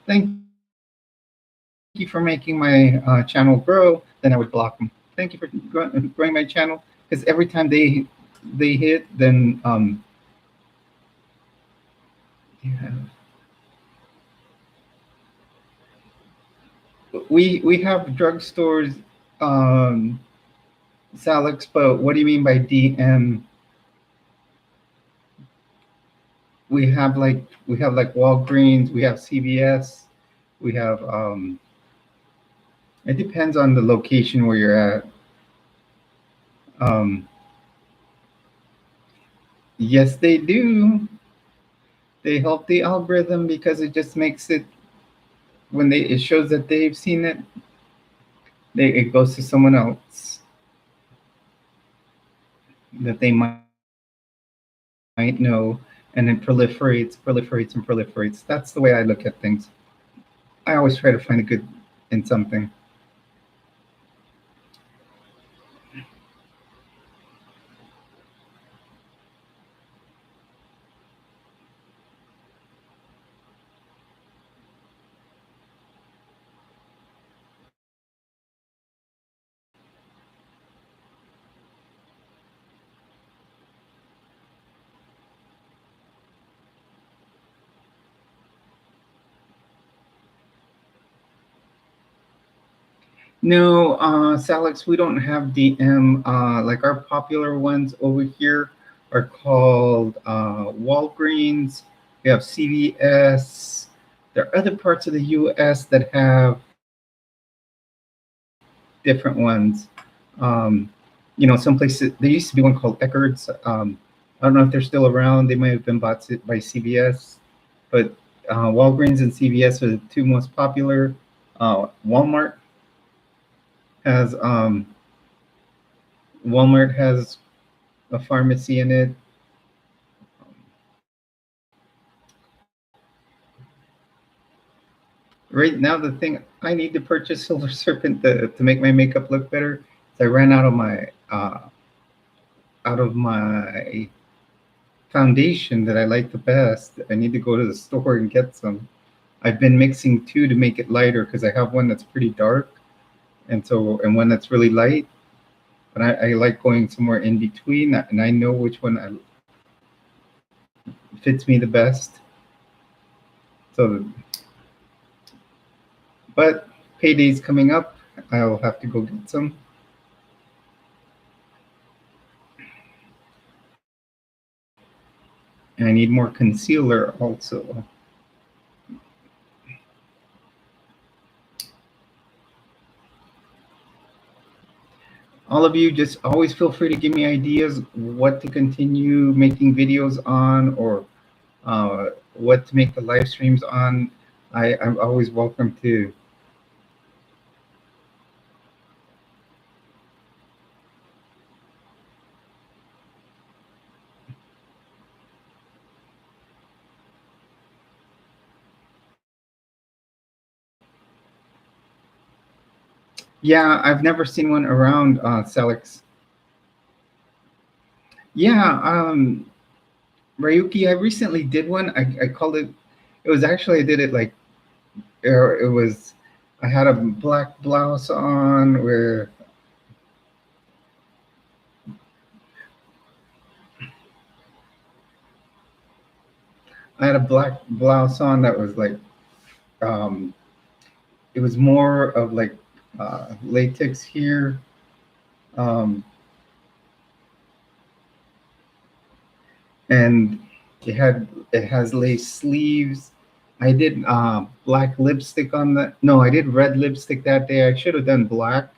"Thank you for making my channel grow." Then I would block them. Thank you for growing my channel, because every time they hit, then yeah. We have drugstores, um, Salix, but what do you mean by DM? We have like Walgreens, we have CVS, we have it depends on the location where you're at. Um, Yes, they do. They help the algorithm because it just makes it when it shows that they've seen it, it goes to someone else that they might know, and it proliferates, proliferates, and proliferates. That's the way I look at things. I always try to find a good in something. No, Salix, we don't have DM. Like our popular ones over here are called Walgreens. We have CVS. There are other parts of the U.S. that have different ones. Some places there used to be one called Eckerd's. I don't know if they're still around. They might have been bought by CVS, but Walgreens and CVS are the two most popular. Walmart has Walmart has a pharmacy in it. Right now, the thing I need to purchase Silver Serpent to make my makeup look better is I ran out of my foundation that I like the best. I need to go to the store and get some. I've been mixing two to make it lighter because I have one that's pretty dark, and one that's really light. But I like going somewhere in between, and I know which one fits me the best. So, but payday's coming up. I'll have to go get some. And I need more concealer also. All of you, just always feel free to give me ideas what to continue making videos on, or what to make the live streams on. I'm always welcome to. Yeah, I've never seen one around, Celix. Yeah, Ryuki, I recently did one. I called it. It was actually I did it like it was. I had a black blouse on with. I had a black blouse on that was like. Um, it was more of like latex here. Um, and it has lace sleeves. I did black lipstick on that. No, I did red lipstick that day. I should have done black.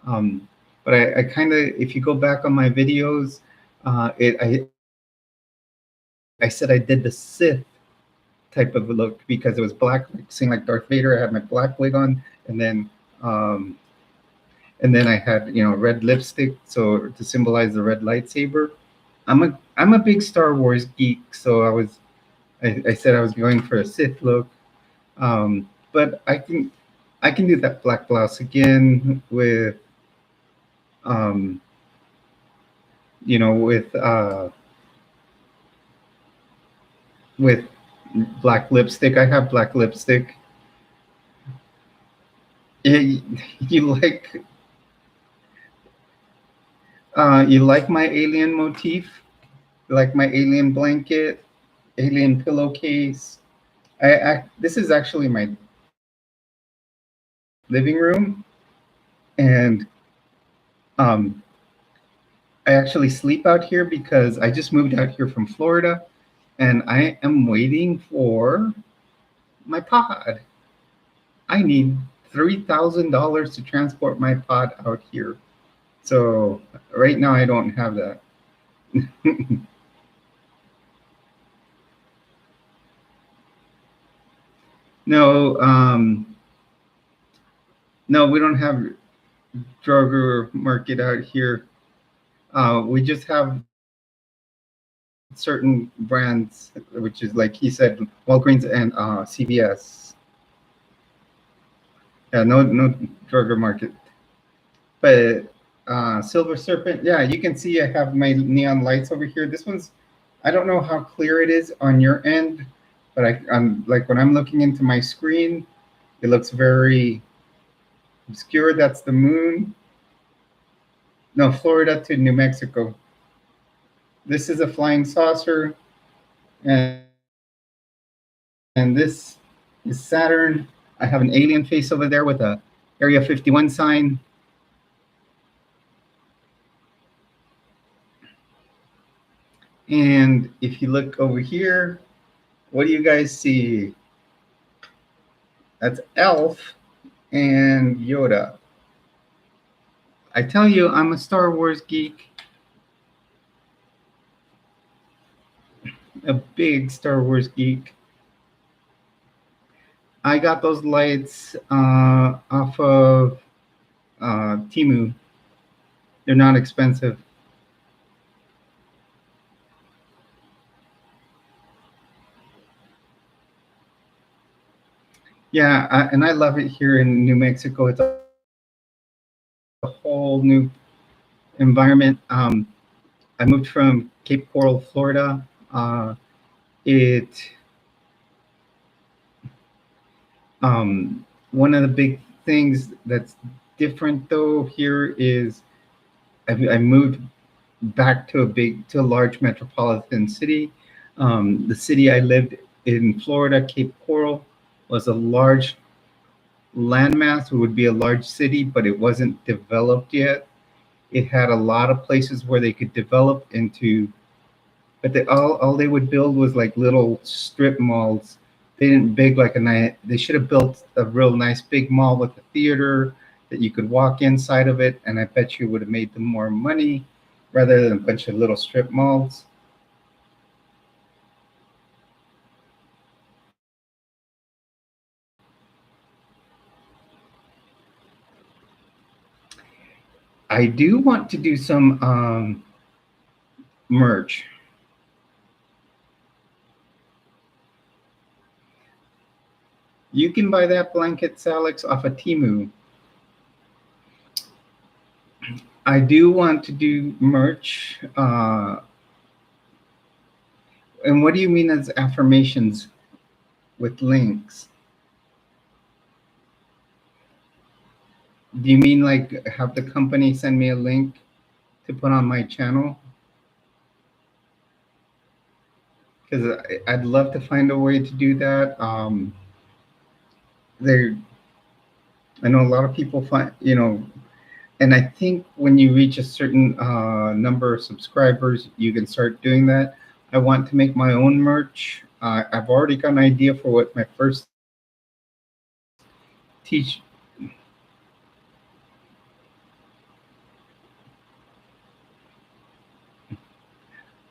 Um, but I kind of, if you go back on my videos, I said I did the Sith type of look because it was black, like, seeing like Darth Vader. I had my black wig on, um, and then I had red lipstick, so to symbolize the red lightsaber. I'm a big Star Wars geek, so I said I was going for a Sith look, but I can do that black blouse again with um, you know with black lipstick. I have black lipstick. Eh, You like you like my alien motif? You like my alien blanket, alien pillowcase? This is actually my living room, and um, I actually sleep out here because I just moved out here from Florida, and I am waiting for my pod. I need $3,000 to transport my pod out here. So right now I don't have that. No, no, we don't have Droger Market out here. We just have certain brands, which is like he said, Walgreens and CVS. Yeah, no Droger Market. But Silver Serpent, yeah, you can see I have my neon lights over here. This one's, I don't know how clear it is on your end, but I'm like when I'm looking into my screen, it looks very obscure. That's the moon. No, Florida to New Mexico. This is a flying saucer, and this is Saturn. I have an alien face over there with a Area 51 sign. And if you look over here, what do you guys see? That's Elf and Yoda. I tell you, I'm a Star Wars geek, a big Star Wars geek. I got those lights off of Temu. They're not expensive. Yeah, and I love it here in New Mexico. It's a whole new environment. I moved from Cape Coral, Florida. It One of the big things that's different though here is I moved back to a large metropolitan city. The city I lived in Florida, Cape Coral, was a large landmass. It would be a large city, but it wasn't developed yet. It had a lot of places where they could develop into, but all they would build was like little strip malls. They didn't big like a night. They should have built a real nice big mall with a theater that you could walk inside of it, and I bet you would have made them more money rather than a bunch of little strip malls. I do want to do some merch. You can buy that blanket, Salix, off of Temu. I do want to do merch. And what do you mean as affirmations with links? Do you mean like have the company send me a link to put on my channel? Because I'd love to find a way to do that. I know a lot of people find, and I think when you reach a certain number of subscribers, you can start doing that. I want to make my own merch. I've already got an idea for what my first teach.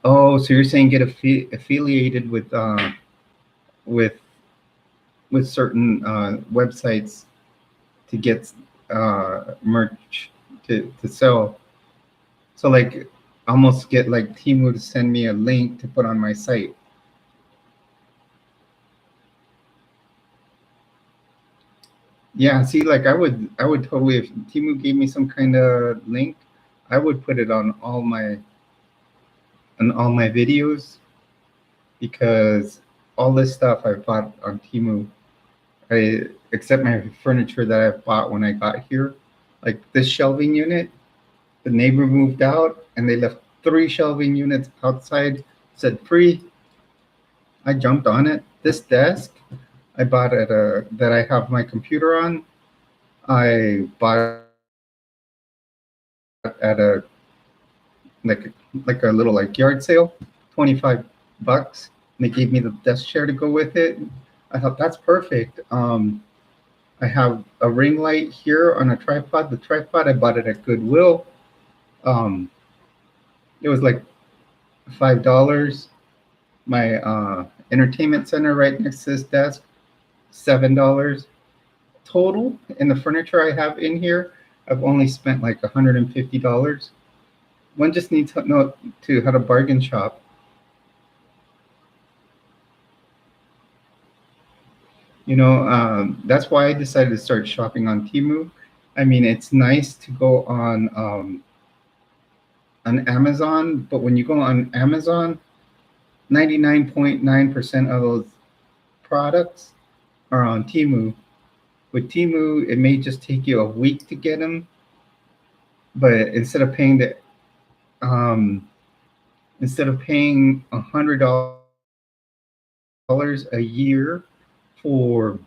Oh, so you're saying get affiliated with with certain websites to get merch to sell. So like almost get like Temu to send me a link to put on my site. Yeah, see, like I would totally, if Temu gave me some kind of link, I would put it on all my videos because all this stuff I bought on Temu, except my furniture that I bought when I got here, like this shelving unit, the neighbor moved out and they left 3 shelving units outside, said free. I jumped on it. This desk I bought at that I have my computer on. I bought at a like a little like yard sale, $25. And they gave me the desk chair to go with it. I thought that's perfect. I have a ring light here on a tripod. The tripod I bought it at Goodwill. It was like $5. My entertainment center right next to this desk $7 total. And the furniture I have in here, I've only spent like $150. One just needs to know to how to bargain shop. That's why I decided to start shopping on Temu. I mean, it's nice to go on Amazon, but when you go on Amazon, 99.9% of those products are on Temu. With Temu, it may just take you a week to get them, but um, instead of paying $100 a year for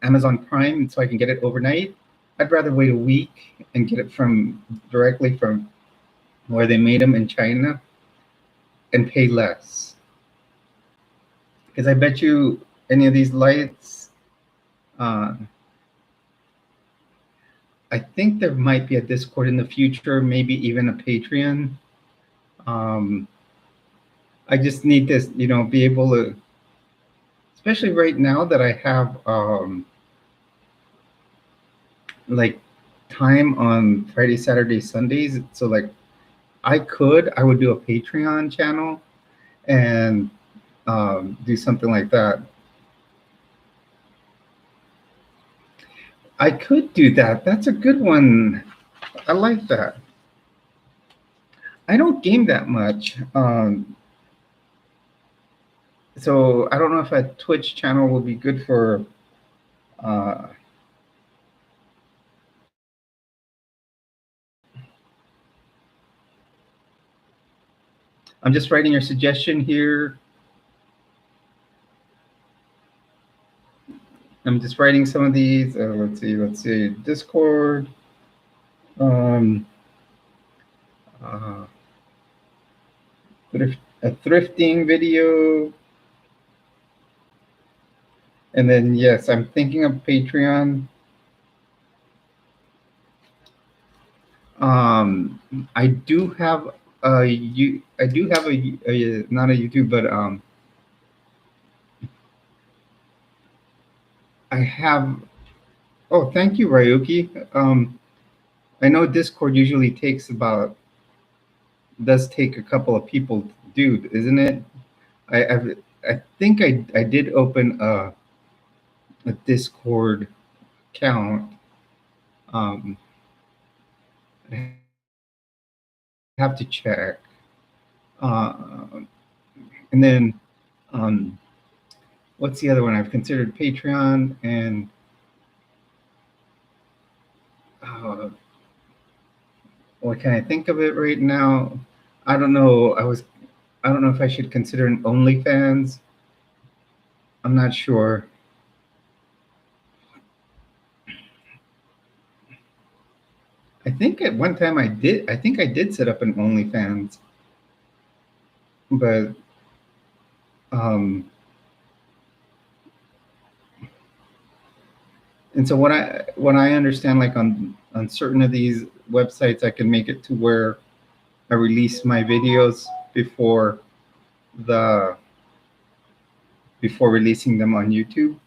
Amazon Prime, so I can get it overnight, I'd rather wait a week and get it directly from where they made them in China and pay less. Because I bet you any of these lights, uh, I think there might be a Discord in the future, maybe even a Patreon. Um, I just need to, be able to, especially right now that I have like time on Friday, Saturday, Sundays. So like I would do a Patreon channel and do something like that. I could do that. That's a good one. I like that. I don't game that much. So I don't know if a Twitch channel will be good for. Uh, I'm just writing your suggestion here. I'm just writing some of these. Let's see. Discord. Um, uh, a thrifting video. And then, yes, I'm thinking of Patreon. I do have I do have not a YouTube, but I have. Oh, thank you, Ryuki. I know Discord usually does take a couple of people to do, isn't it? I think I did open a Discord account. Um, I have to check. Uh, and then um, what's the other one? I've considered Patreon and uh, what can I think of it right now? I don't know. I don't know if I should consider an OnlyFans. I'm not sure. I think at one time I did. I think I did set up an OnlyFans, but um, and so what I understand, like on certain of these websites, I can make it to where I release my videos the before releasing them on YouTube.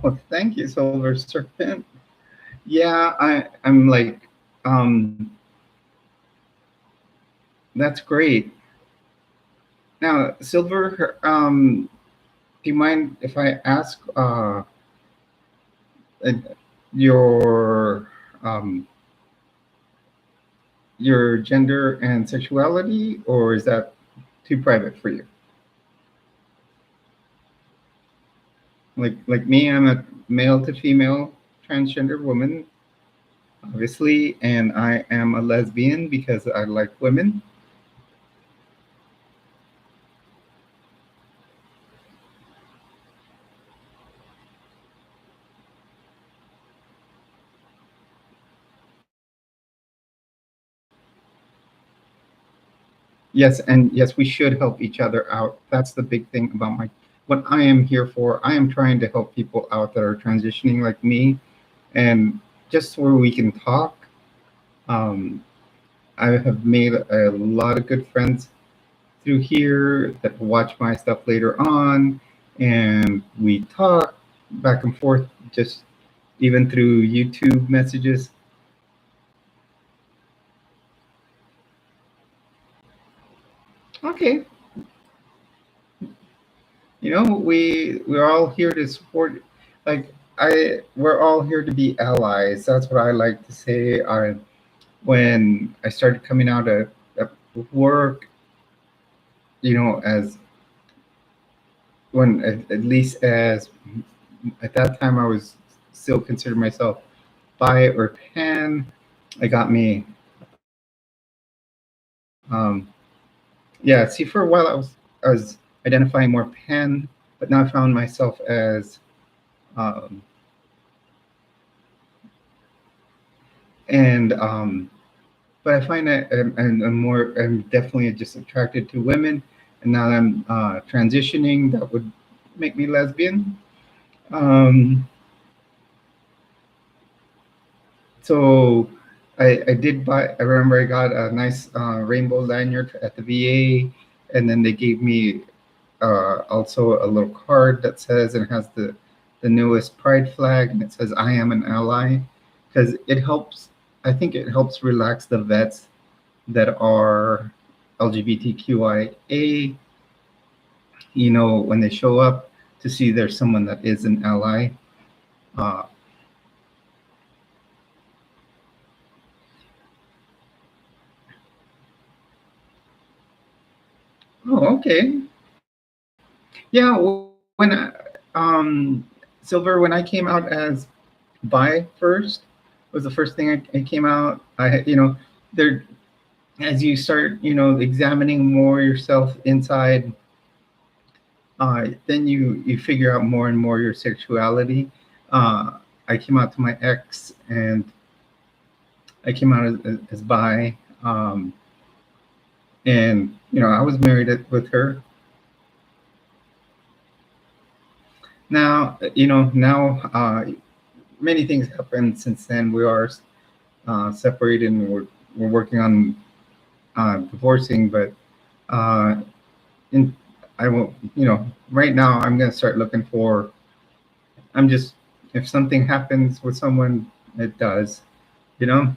Oh, thank you, Silver Serpent. Yeah, I'm like, um, that's great. Now, Silver, do you mind if I ask uh, your um, your gender and sexuality, or is that too private for you? Like me, I'm a male to female transgender woman, obviously, and I am a lesbian because I like women. Yes, and yes, we should help each other out. That's the big thing about my what I am here for. I am trying to help people out that are transitioning like me, and just where we can talk. Um, I have made a lot of good friends through here that watch my stuff later on, and we talk back and forth, just even through YouTube messages. Okay, we're all here to support. Like we're all here to be allies. That's what I like to say. I When I started coming out at work, as when at least as at that time I was still considered myself bi or pan. I got me. Yeah. See, for a while I was identifying more pan, but now I found myself as um, and but I find that I'm definitely just attracted to women, and now I'm transitioning. That would make me lesbian. Um, so I did buy. I remember I got a nice rainbow lanyard at the VA, and then they gave me also a little card that says and has the newest Pride flag, and it says "I am an ally," because it helps. I think it helps relax the vets that are LGBTQIA, when they show up to see there's someone that is an ally. Uh, oh, okay. Yeah, when Silver, when I came out as bi first, was the first thing I came out. There, as you start, examining more yourself inside, then you figure out more and more your sexuality. I came out to my ex, and I came out as bi, and I was married with her. Now many things happened since then. We are separated, and we're working on divorcing. But uh, in I will, right now I'm gonna start looking for. I'm just if something happens with someone, it does, you know.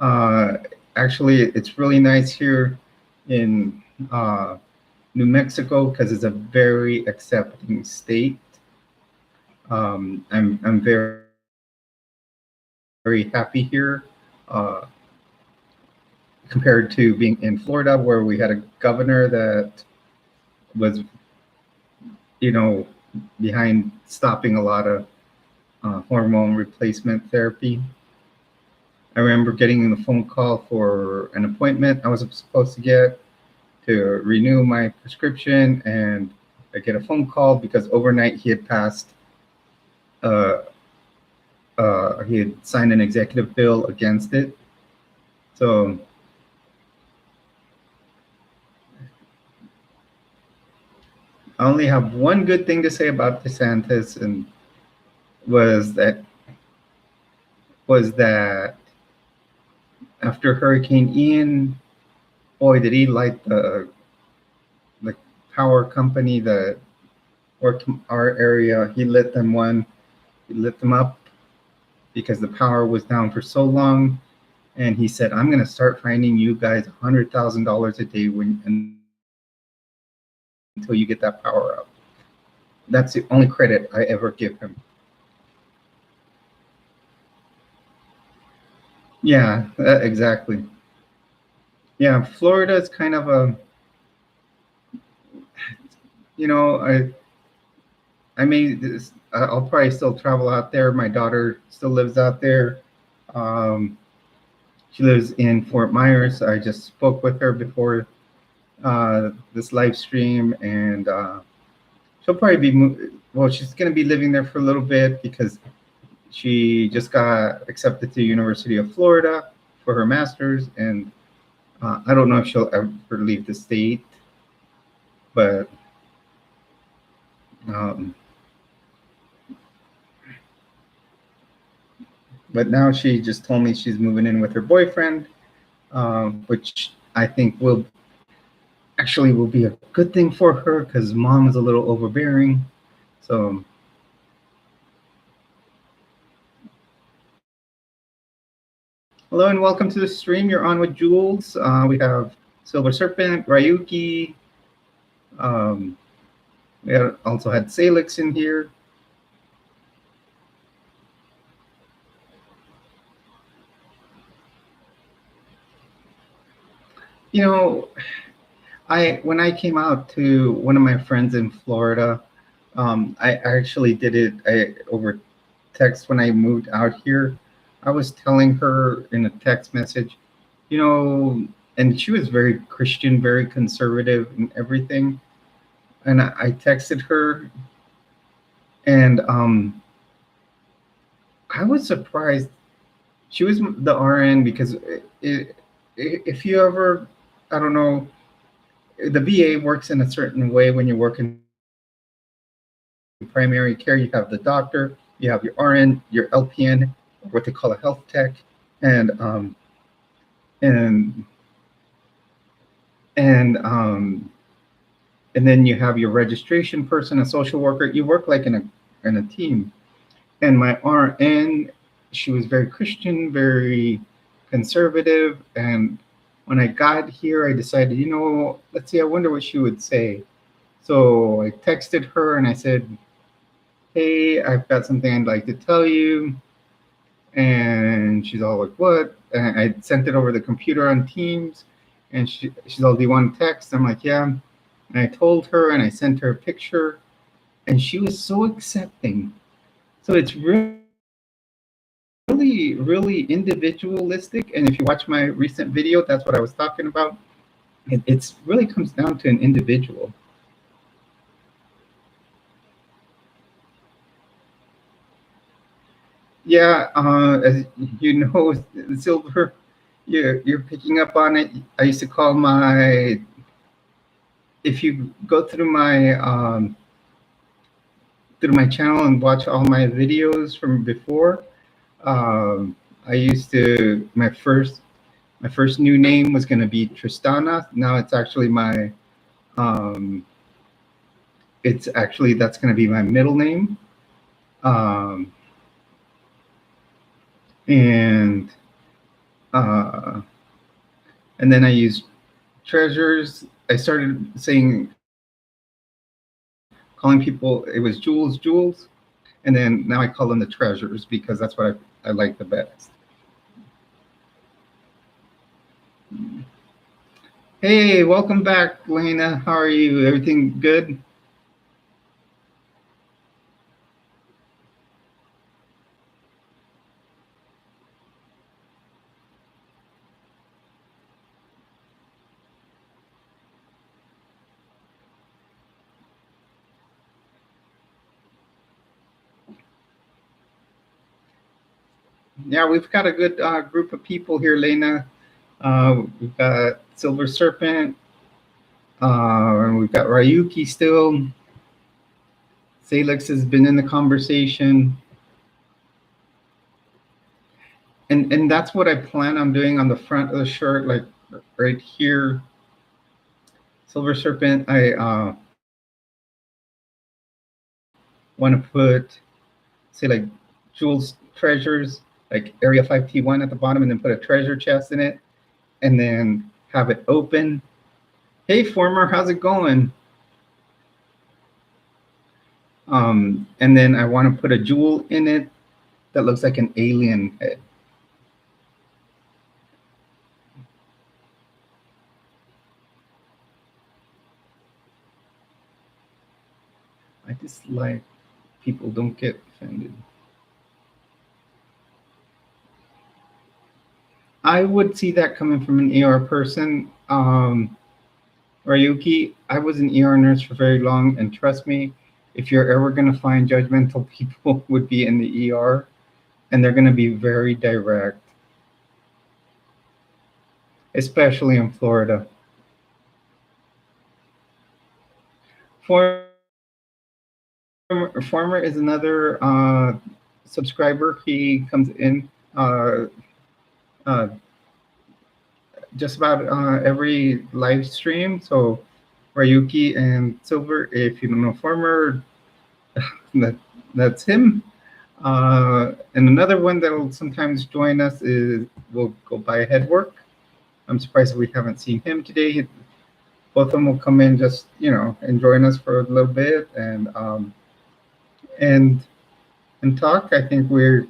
Uh, Actually, it's really nice here in New Mexico because it's a very accepting state. I'm very happy here compared to being in Florida, where we had a governor that was, you know, behind stopping a lot of hormone replacement therapy. I remember getting the phone call for an appointment I was supposed to get to renew my prescription, and I get a phone call because overnight uh, he had signed an executive bill against it. So I only have one good thing to say about DeSantis, and was that was that after Hurricane Ian, boy, did he light the power company that worked our area. He lit them up because the power was down for so long. And he said, "I'm going to start finding you guys $100,000 a day until you get that power up." That's the only credit I ever give him. Yeah, exactly. Yeah, Florida is kind of a, you know, I may I'll probably still travel out there. My daughter still lives out there. Um, she lives in Fort Myers. I just spoke with her before this live stream, and she'll probably well, she's going to be living there for a little bit because she just got accepted to University of Florida for her master's, and I don't know if she'll ever leave the state, but um, now she just told me she's moving in with her boyfriend, which I think will be a good thing for her because mom is a little overbearing. So hello and welcome to the stream. You're on with Jules. We have Silver Serpent, Ryuki. We also had Salix in here. You know, when I came out to one of my friends in Florida, I actually did it over text when I moved out here. I was telling her in a text message, and she was very Christian, very conservative and everything. And I texted her, and I was surprised. She was the RN because if you ever, I don't know, the VA works in a certain way when you work in primary care. You have the doctor, you have your RN, your LPN, what they call a health tech, and and then you have your registration person, a social worker. You work like in a team. And my RN, she was very Christian, very conservative. And when I got here, I decided, let's see, I wonder what she would say. So I texted her and I said, hey, I've got something I'd like to tell you. And she's all like, what? And I sent it over the computer on Teams. And she's all, do you want to text? I'm like, yeah. And I told her and I sent her a picture. And she was so accepting. So it's really, really individualistic. And if you watch my recent video, that's what I was talking about. It's really comes down to an individual. Yeah, as you know, Silver, you're picking up on it. I used to call if you go through my channel and watch all my videos from before, I used to, my first new name was going to be Tristana. Now it's actually that's going to be my middle name. And then I used treasures. I started calling people, it was Jules. And then now I call them the treasures because that's what I like the best. Hey, welcome back, Lena. How are you? Everything good? Yeah, we've got a good group of people here, Lena. We've got Silver Serpent, and we've got Ryuki still. Salix has been in the conversation. And that's what I plan on doing on the front of the shirt, like right here. Silver Serpent, I want to put, say, like Jules Treasures, like Area 5T1 at the bottom, and then put a treasure chest in it, and then have it open. Hey, Former, how's it going? And then I want to put a jewel in it that looks like an alien head. I just like people don't get offended. I would see that coming from an ER person. Ryuki, I was an ER nurse for very long, and trust me, if you're ever going to find judgmental people, would be in the ER, and they're going to be very direct. especially in Florida. Former is another subscriber. He comes in uh, just about every live stream. So Ryuki and Silver, if you don't know Former, that that's him. And another one that will sometimes join us is will go by Headwork. I'm surprised we haven't seen him today. Both of them will come in just and join us for a little bit and and talk. I think we've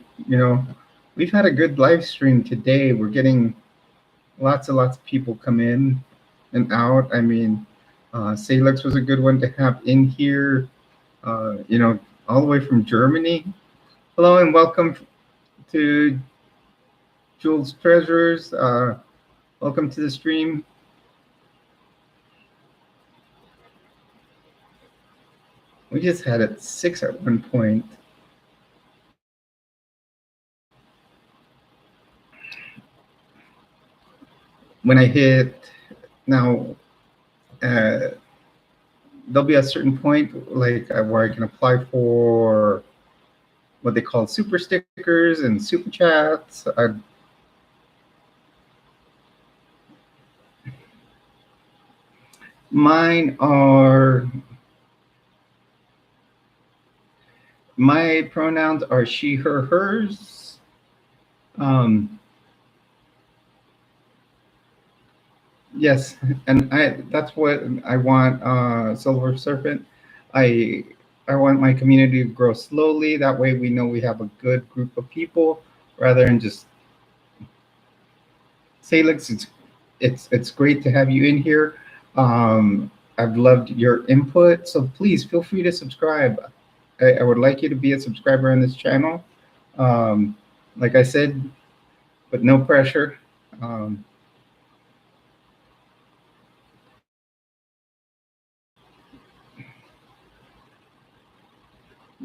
had a good live stream today. We're getting lots and lots of people come in and out. I mean, Salix was a good one to have in here. All the way from Germany. Hello and welcome to Jules Treasures. Welcome to the stream. We just had it 6 at one point. When I hit now, there'll be a certain point like where I can apply for what they call super stickers and super chats. Mine are, my pronouns are she, her, hers. Yes, and that's what I want, Silver Serpent. I want my community to grow slowly. That way we know we have a good group of people rather than just Salix. It's great to have you in here. I've loved your input, so please feel free to subscribe. I would like you to be a subscriber on this channel. Like I said, but no pressure.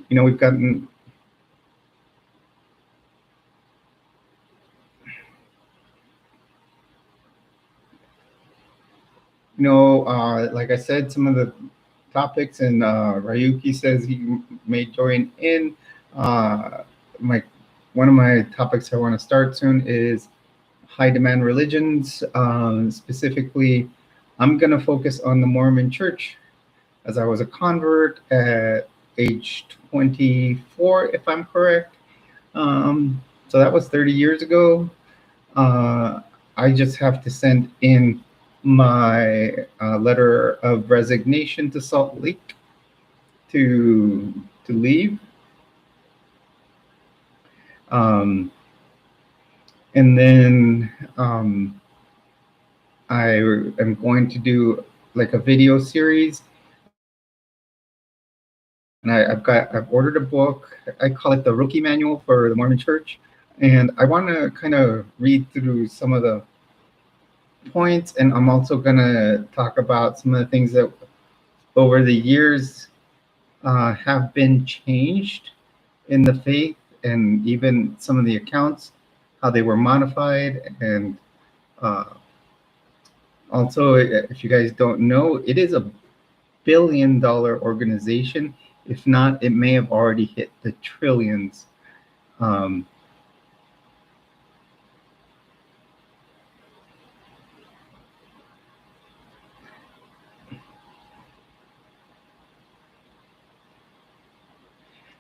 We've gotten like I said, some of the topics, and Ryuki says he may join in. One of my topics I want to start soon is high demand religions. Specifically, I'm going to focus on the Mormon Church, as I was a convert at age 24, if I'm correct. So that was 30 years ago. I just have to send in my letter of resignation to Salt Lake to leave. And then I am going to do like a video series. And I've ordered a book. I call it the Rookie Manual for the Mormon Church. And I want to kind of read through some of the points, and I'm also going to talk about some of the things that over the years have been changed in the faith, and even some of the accounts, how they were modified. And also, if you guys don't know, it is a billion-dollar organization. If not, it may have already hit the trillions.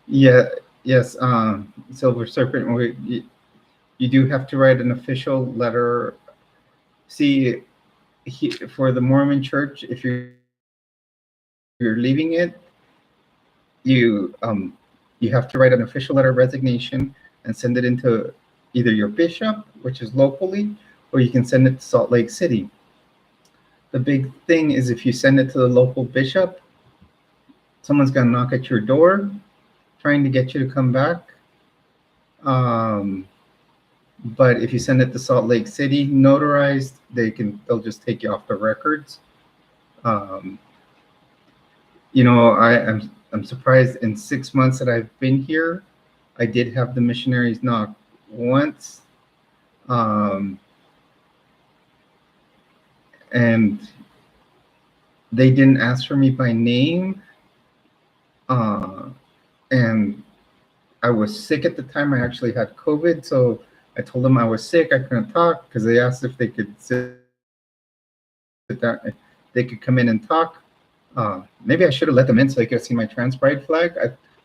Yes, Silver Serpent, you do have to write an official letter. See, for the Mormon Church, if you're leaving it, you have to write an official letter of resignation and send it into either your bishop, which is locally, or you can send it to Salt Lake City. The big thing is if you send it to the local bishop, someone's going to knock at your door trying to get you to come back. But if you send it to Salt Lake City notarized, they'll just take you off the records. I'm surprised in 6 months that I've been here, I did have the missionaries knock once. and they didn't ask for me by name. And I was sick at the time. I actually had COVID, so I told them I was sick. I couldn't talk because they asked if they could sit down, they could come in and talk. Maybe I should have let them in so they could have seen my trans pride flag.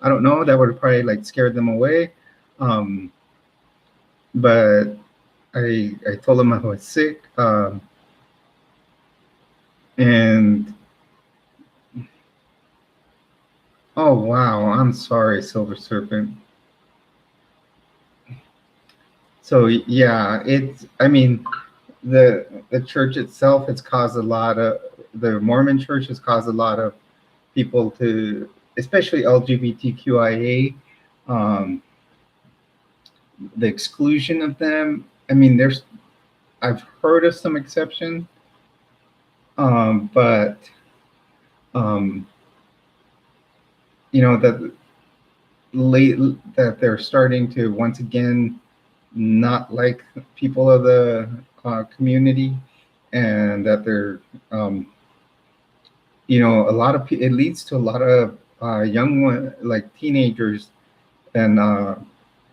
I don't know. That would have probably like scared them away. But I told them I was sick. And oh wow, I'm sorry, Silver Serpent. So yeah, it's, I mean, the church itself has caused a lot of, the Mormon church has caused a lot of people to, especially LGBTQIA, the exclusion of them. I mean, I've heard of some exception, but you know that that they're starting to once again not like people of the community, and that they're you know, a lot of it leads to a lot of young one, like teenagers and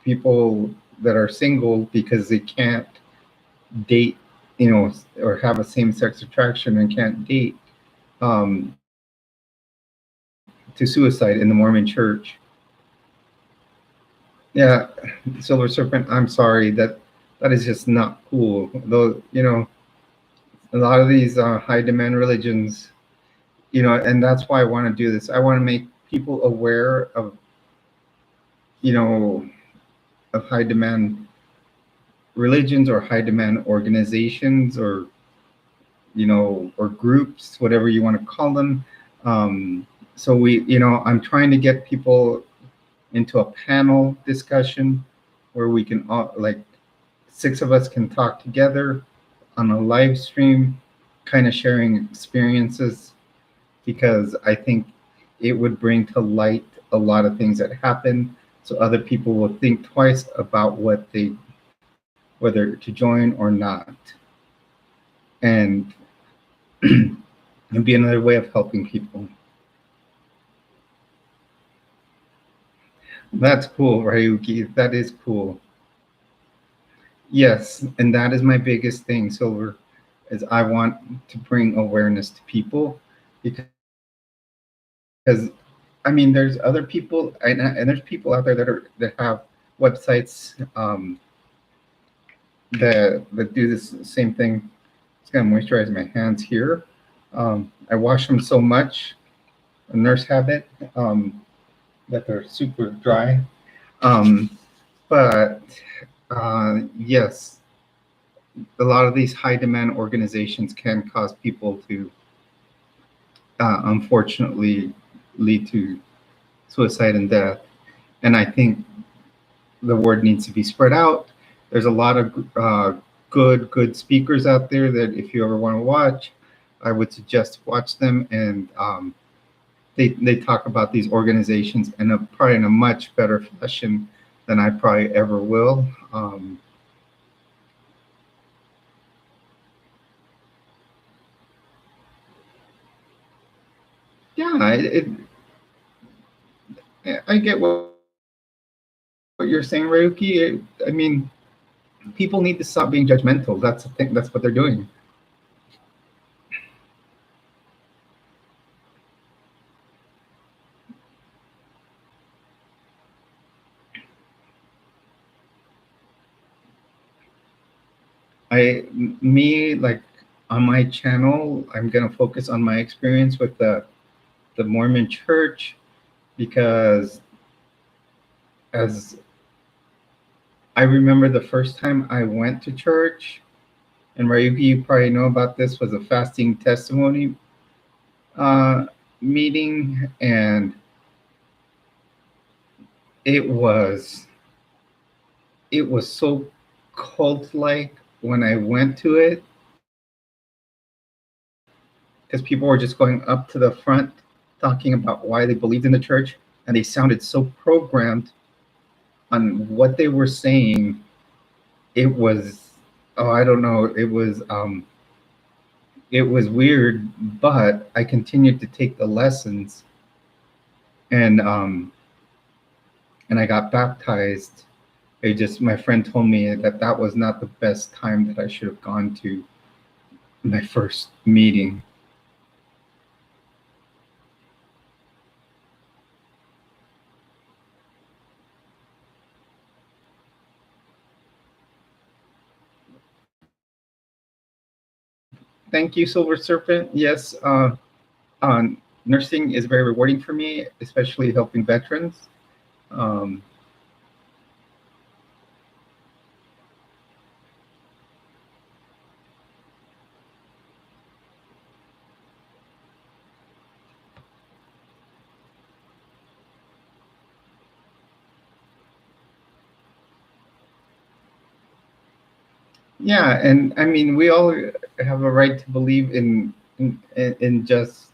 people that are single because they can't date, you know, or have a same-sex attraction and can't date, to suicide in the Mormon church. Yeah, Silver Serpent, I'm sorry, that is just not cool. Though, you know, a lot of these high demand religions, you know, and that's why I want to do this. I want to make people aware of, you know, of high demand religions or high demand organizations, or, you know, or groups, whatever you want to call them. So we, you know, I'm trying to get people into a panel discussion where we can all, like, 6 of us can talk together on a live stream, kind of sharing experiences, because I think it would bring to light a lot of things that happen, so other people will think twice about whether to join or not, and it'd be another way of helping people. That's cool, Ryuki. That is cool. Yes, and that is my biggest thing, Silver, is I want to bring awareness to people, because I mean, there's other people, and there's people out there that have websites that do this same thing. It's gonna moisturize my hands here. I wash them so much, a nurse habit, that they're super dry. But yes, a lot of these high demand organizations can cause people to unfortunately lead to suicide and death. And I think the word needs to be spread out. There's a lot of good speakers out there that if you ever want to watch, I would suggest watch them. And they talk about these organizations and probably in a much better fashion than I probably ever will. Yeah, I get what you're saying, Ryuki. I mean, people need to stop being judgmental. That's the thing. That's what they're doing. Like on my channel, I'm gonna focus on my experience with the Mormon Church, because as I remember the first time I went to church, and Ryuki, you probably know about this, was a fasting testimony meeting, and it was so cult-like when I went to it, because people were just going up to the front talking about why they believed in the church, and they sounded so programmed on what they were saying. It was, oh, I don't know, it was it was weird, but I continued to take the lessons, and and I got baptized. It just, my friend told me that that was not the best time, that I should have gone to my first meeting. Thank you, Silver Serpent. Yes, nursing is very rewarding for me, especially helping veterans. Um, yeah, and I mean, we all have a right to believe in just,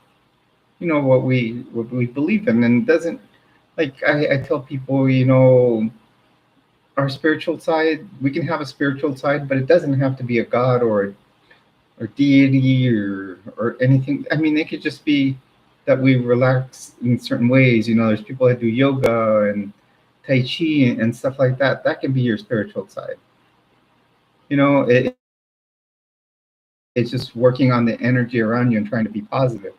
what we believe in, and doesn't, like, I tell people, our spiritual side, we can have a spiritual side, but it doesn't have to be a god or deity or anything. I mean, it could just be that we relax in certain ways. There's people that do yoga and tai chi and stuff like that. That can be your spiritual side. It's just working on the energy around you and trying to be positive.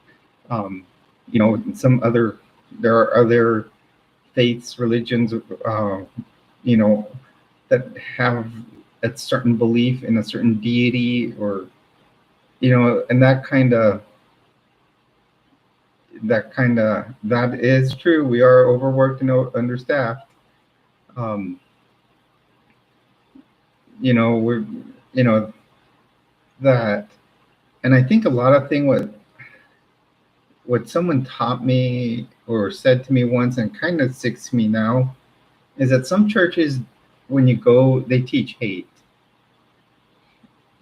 Um, some other There are other faiths, religions, you know, that have a certain belief in a certain deity, or and that is true. We are overworked and understaffed. Um, we're you know that, and I think a lot of thing what someone taught me or said to me once, and kind of sticks to me now, is that some churches, when you go, they teach hate.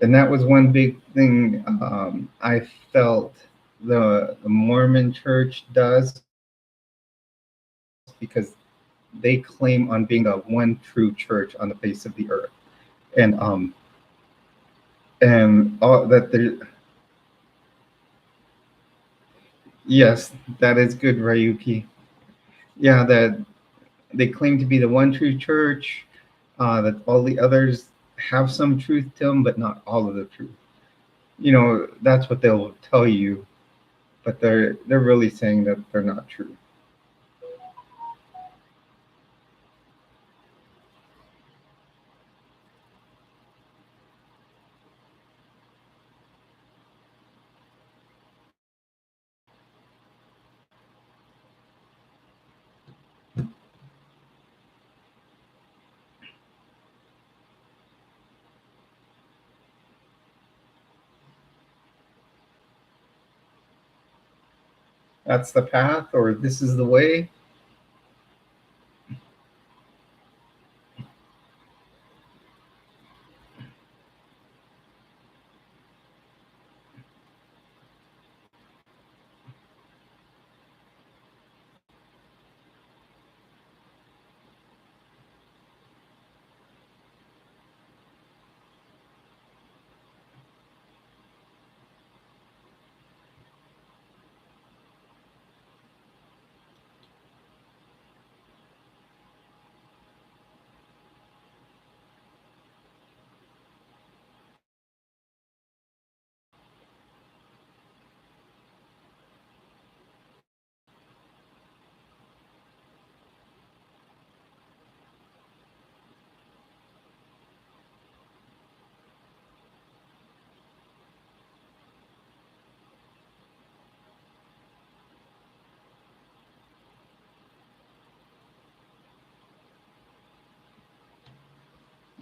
And that was one big thing, I felt the Mormon church does, because they claim on being the one true church on the face of the earth. And all that there. Yes, that is good, Ryuki. Yeah, that they claim to be the one true church, that all the others have some truth to them, but not all of the truth. That's what they'll tell you, but they're really saying that they're not true. That's the path, or this is the way.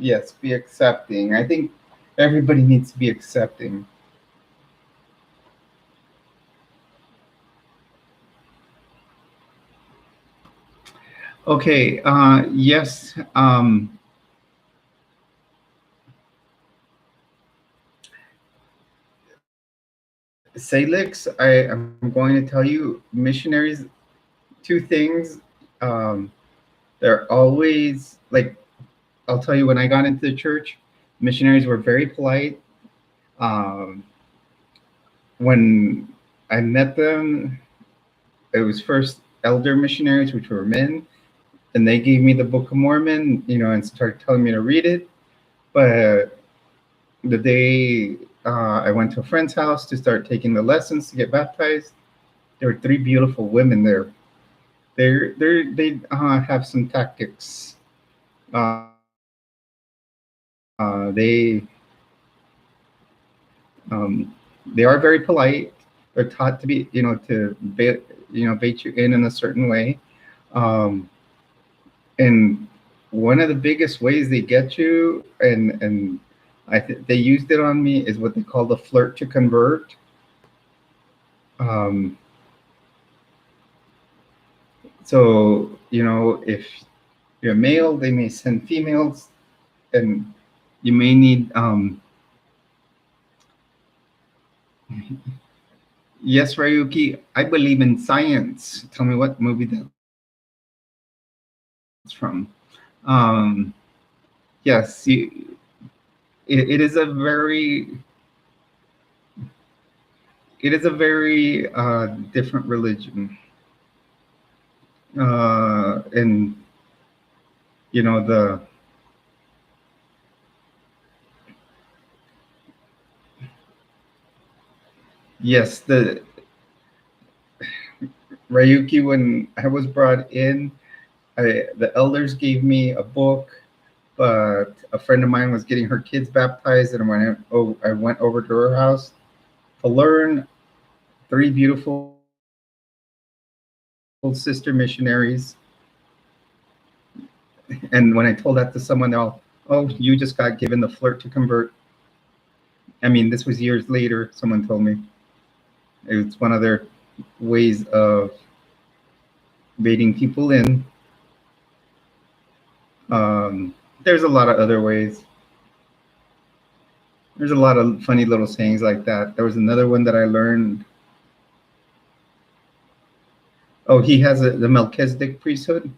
Yes, be accepting. I think everybody needs to be accepting. Okay. Yes. Salix, I am going to tell you, missionaries, two things. Um, they're always like, I'll tell you, when I got into the church, missionaries were very polite. Um, when I met them, it was first elder missionaries, which were men, and they gave me the Book of Mormon, and started telling me to read it. But the day I went to a friend's house to start taking the lessons to get baptized, there were three beautiful women there. They have some tactics. They they are very polite. They're taught to be, to bait you in a certain way. And one of the biggest ways they get you, and they used it on me, is what they call the flirt to convert. So, if you're a male, they may send females, and you may need, yes, Ryuki, I believe in science. Tell me what movie that's from. Yes, it is a very different religion. And the yes, the Ryuki, when I was brought in, the elders gave me a book, but a friend of mine was getting her kids baptized, and I went over to her house to learn. Three beautiful sister missionaries. And when I told that to someone, they're all, "Oh, you just got given the flirt to convert." I mean, this was years later. Someone told me it's one of their ways of baiting people in. There's a lot of other ways. There's a lot of funny little sayings like that. There was another one that I learned. Oh, he has the Melchizedek priesthood.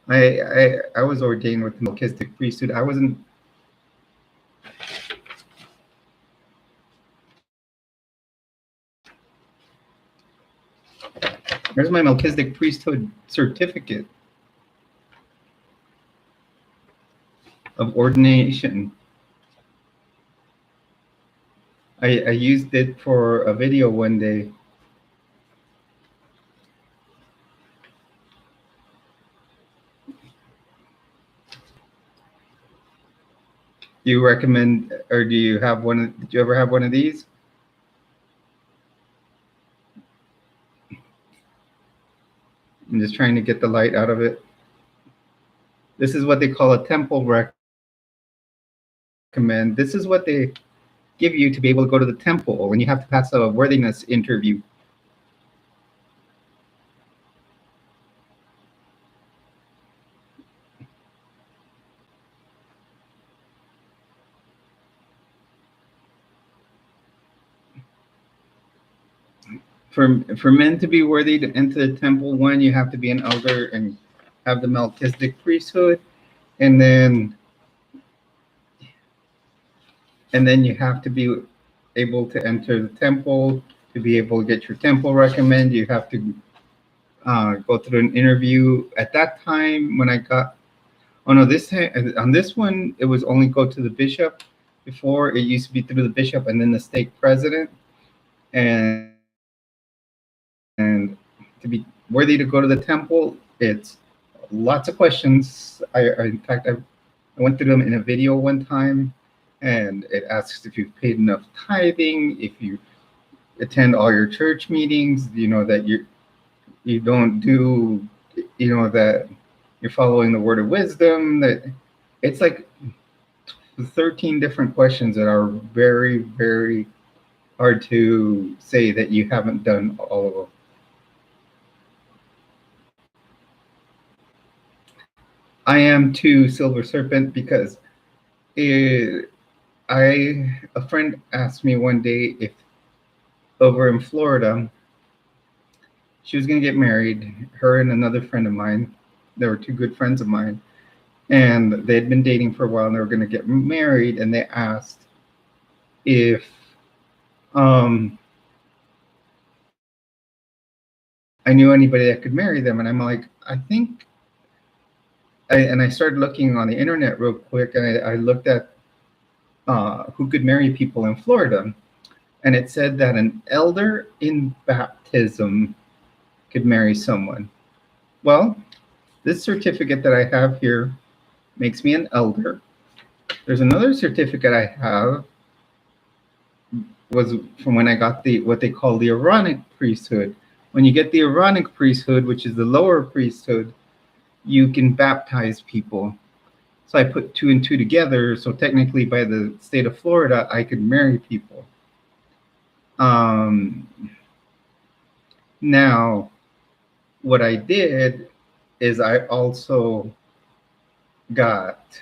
I was ordained with the Melchizedek priesthood. I wasn't. There's my Melchizedek priesthood certificate of ordination. I used it for a video one day. Do you recommend, or do you have one? Did you ever have one of these? I'm just trying to get the light out of it. This is what they call a temple recommend. This is what they give you to be able to go to the temple when you have to pass a worthiness interview. For men to be worthy to enter the temple, one, you have to be an elder and have the Melchizedek priesthood, and then you have to be able to enter the temple. To be able to get your temple recommend, you have to go through an interview. At that time, when I got, on this one, it was only go to the bishop. Before, it used to be through the bishop and then the stake president. And to be worthy to go to the temple, it's lots of questions. In fact, I went through them in a video one time, and it asks if you've paid enough tithing, if you attend all your church meetings, that you don't do, that you're following the word of wisdom. That it's like 13 different questions that are very, very hard to say that you haven't done all of them. I am too, Silver Serpent, because a friend asked me one day if over in Florida, she was going to get married, her and another friend of mine. They were two good friends of mine, and they had been dating for a while, and they were going to get married, and they asked if um, I knew anybody that could marry them, and I'm like, I think. I started looking on the internet real quick, and I looked at who could marry people in Florida, and it said that an elder in baptism could marry someone. Well, this certificate that I have here makes me an elder. There's another certificate I have was from when I got the what they call the Aaronic priesthood. When you get the Aaronic priesthood, which is the lower priesthood, you can baptize people. So I put two and two together. So technically, by the state of Florida, I could marry people. Um, Now, what I did is I also got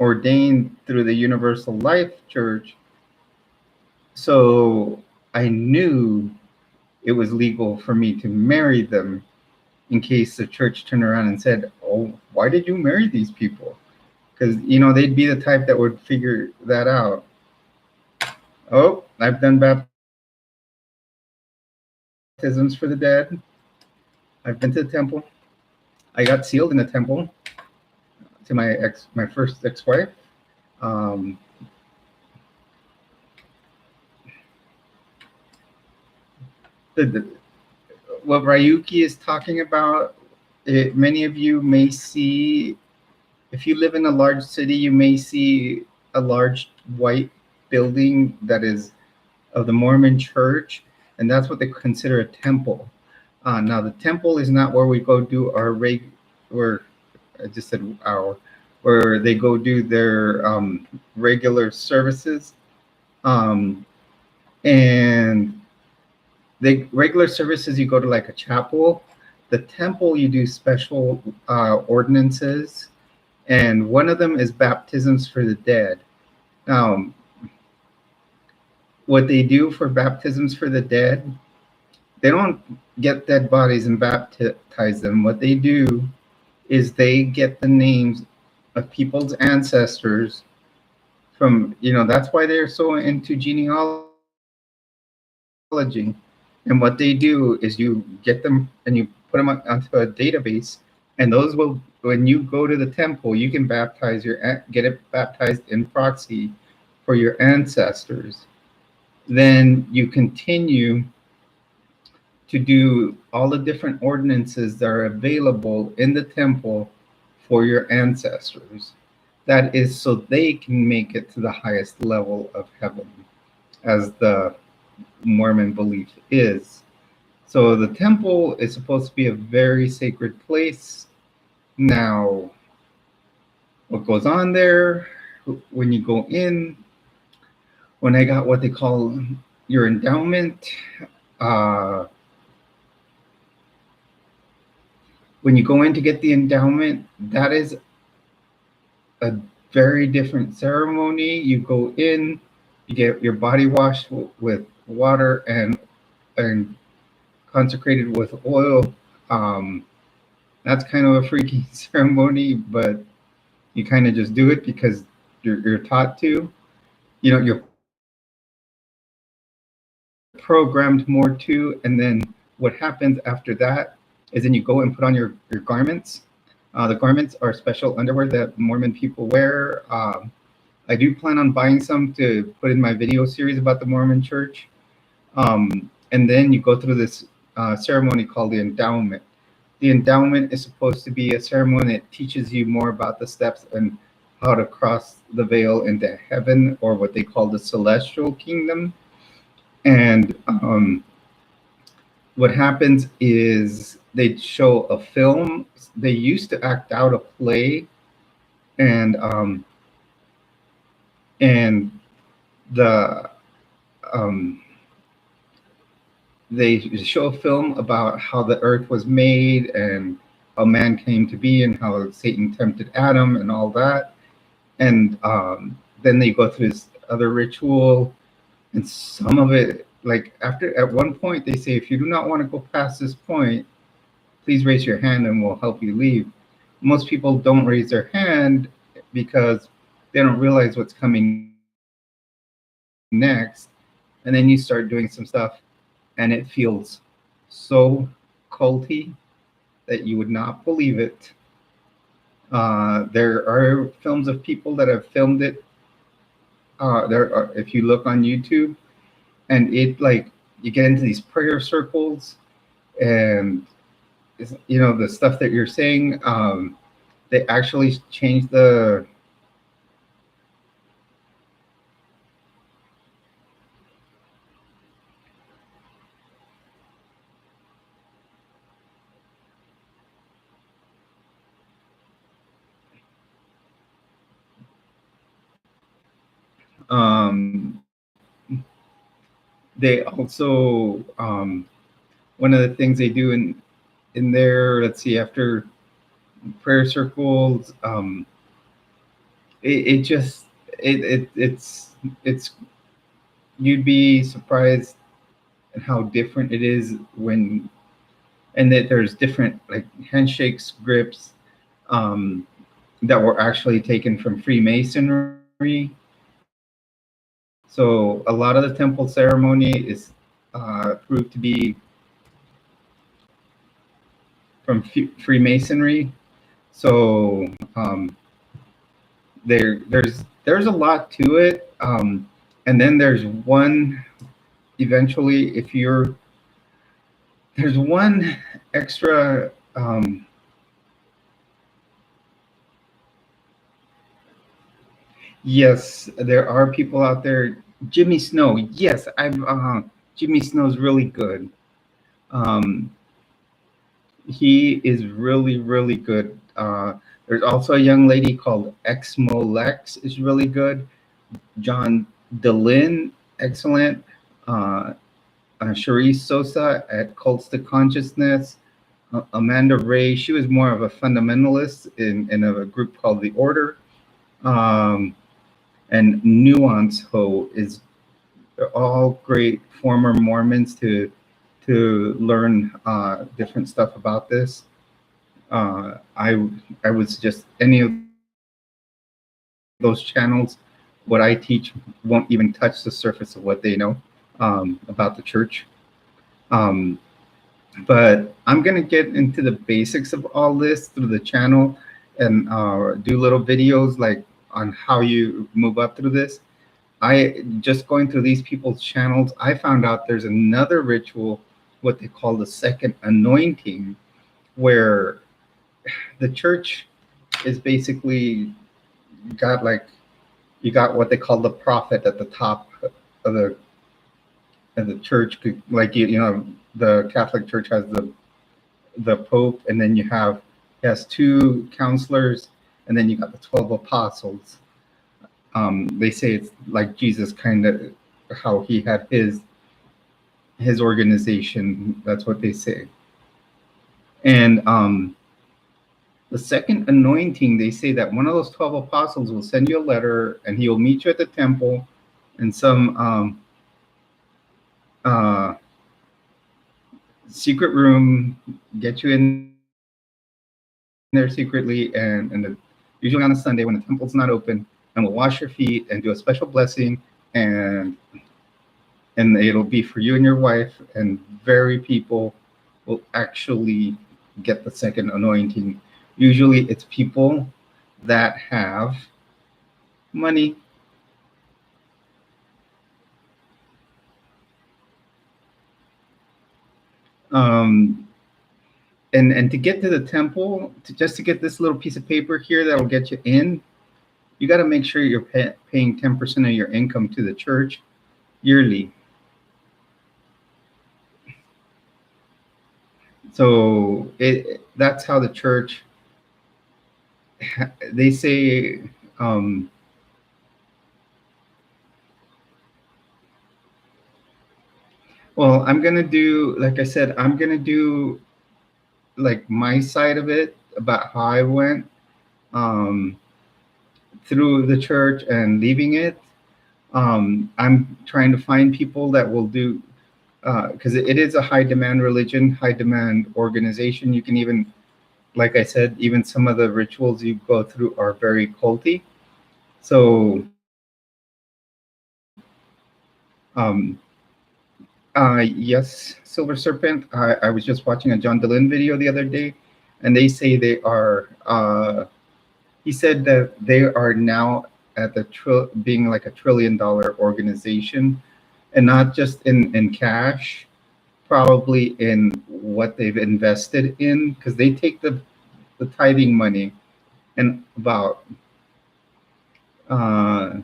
ordained through the Universal Life Church. So I knew it was legal for me to marry them in case the church turned around and said, "Oh, why did you marry these people?" Because, they'd be the type that would figure that out. Oh, I've done baptisms for the dead. I've been to the temple. I got sealed in the temple to my first ex-wife. Um, the, what Ryuki is talking about, many of you may see, if you live in a large city, you may see a large white building that is of the Mormon church, and that's what they consider a temple. Now, the temple is not where we go do our where I just said our, where they go do their regular services. And the regular services, you go to like a chapel. The temple, you do special ordinances, and one of them is baptisms for the dead. What they do for baptisms for the dead, they don't get dead bodies and baptize them. What they do is they get the names of people's ancestors from, that's why they're so into genealogy. And what they do is you get them and you put them onto a database, and those will, when you go to the temple, you can get it baptized in proxy for your ancestors. Then you continue to do all the different ordinances that are available in the temple for your ancestors. That is so they can make it to the highest level of heaven, as the Mormon belief is. So the temple is supposed to be a very sacred place. Now, what goes on there when you go in, when I got what they call your endowment, when you go in to get the endowment, that is a very different ceremony. You go in, you get your body washed with water and consecrated with oil. That's kind of a freaky ceremony, but you kind of just do it because you're taught to. You're programmed more to, and then what happens after that is then you go and put on your garments. The garments are special underwear that Mormon people wear. I do plan on buying some to put in my video series about the Mormon Church. And then you go through this ceremony called the endowment. The endowment is supposed to be a ceremony that teaches you more about the steps and how to cross the veil into heaven, or what they call the celestial kingdom. And what happens is they show a film. They used to act out a play, and the they show a film about how the earth was made and how man came to be and how Satan tempted Adam and all that. And then they go through this other ritual, and some of it, like at one point they say, if you do not want to go past this point, please raise your hand and we'll help you leave. Most people don't raise their hand because they don't realize what's coming next. and then you start doing some stuff, and it feels so culty that you would not believe it. There are films of people that have filmed it. There are, if you look on YouTube, and it like you get into these prayer circles, and the stuff that you're saying. They actually changed the um, they also one of the things they do in there. Let's see, after prayer circles, it just it's you'd be surprised at how different it is when and that there's different like handshakes, grips, um, that were actually taken from Freemasonry. So a lot of the temple ceremony is proved to be from Freemasonry. So there's a lot to it, and then there's one. Eventually, if you're there's one extra. Yes, there are people out there. Jimmy Snow. Yes, I've. Jimmy Snow's really good. Um, he is really, really good. There's also a young lady called Exmo Lex is really good. John Delin, excellent. Uh, Cherise Sosa at Cults to Consciousness. Amanda Ray, she was more of a fundamentalist in a group called The Order. And Nuance Ho is, they're all great former Mormons to learn different stuff about this. I would suggest any of those channels. What I teach won't even touch the surface of what they know about the church. But I'm going to get into the basics of all this through the channel and do little videos like on how you move up through this. I just going through these people's channels, I found out there's another ritual, what they call the second anointing, where the church is basically got like, you got what they call the prophet at the top of the church. Like the Catholic Church has the Pope, and then you have he has two counselors, and then you got the 12 apostles. They say it's like Jesus, kind of how he had his organization. That's what they say. And the second anointing, they say that one of those 12 apostles will send you a letter, and he will meet you at the temple in some secret room, get you in there secretly, and usually on a Sunday when the temple's not open, and we'll wash your feet and do a special blessing, and it'll be for you and your wife, and very people will actually get the second anointing. Usually it's people that have money. And to get to the temple, just to get this little piece of paper here that'll get you in, you got to make sure you're paying 10% of your income to the church yearly. So that's how the church, they say, well, I'm going to do, like I said, I'm going to do like my side of it about how I went through the church and leaving it. I'm trying to find people that will do, because it is a high demand religion, high demand organization. You can even, like I said, even some of the rituals you go through are very culty. So Yes, Silver Serpent. I was just watching a John Dehlin video the other day, and they say they are. He said that they are now at the being like $1 trillion organization, and not just in cash, probably in what they've invested in, because they take the tithing money and about uh,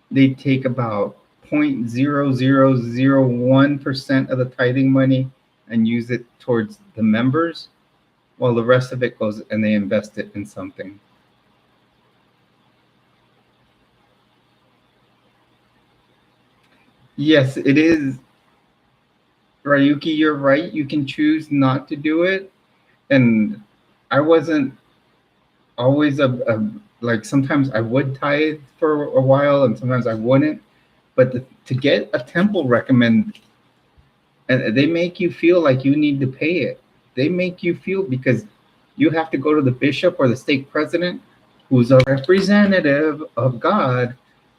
they take about 0.0001% of the tithing money and use it towards the members, while the rest of it goes and they invest it in something. Yes, it is. Ryuki, you're right. You can choose not to do it. And I wasn't always like, sometimes I would tithe for a while and sometimes I wouldn't. But to get a temple recommend, and they make you feel like you need to pay it. They make you feel, because you have to go to the bishop or the stake president, who's a representative of God,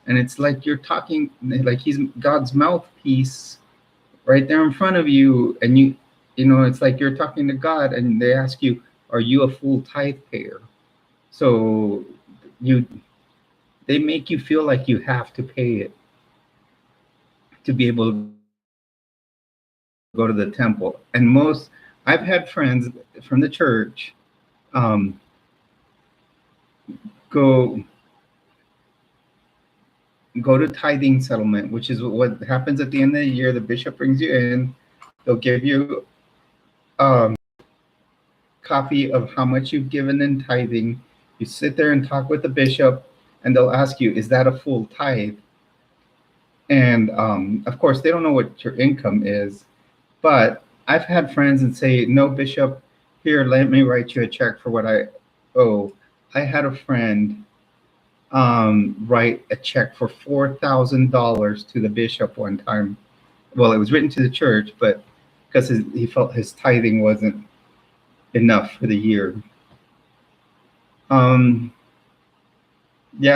and it's like you're talking, like he's God's mouthpiece right there in front of you, and you know, it's like you're talking to God, and they ask you, are you a full tithe payer? So you they make you feel like you have to pay it to be able to go to the temple. And I've had friends from the church um, go to tithing settlement, which is what happens at the end of the year. The bishop brings you in, they'll give you a copy of how much you've given in tithing. You sit there and talk with the bishop, and they'll ask you, is that a full tithe? And of course, they don't know what your income is, but I've had friends and say, no, bishop, here, let me write you a check for what I owe. I had a friend write a check for $4,000 to the bishop one time. Well, it was written to the church, but because he felt his tithing wasn't enough for the year. Yeah,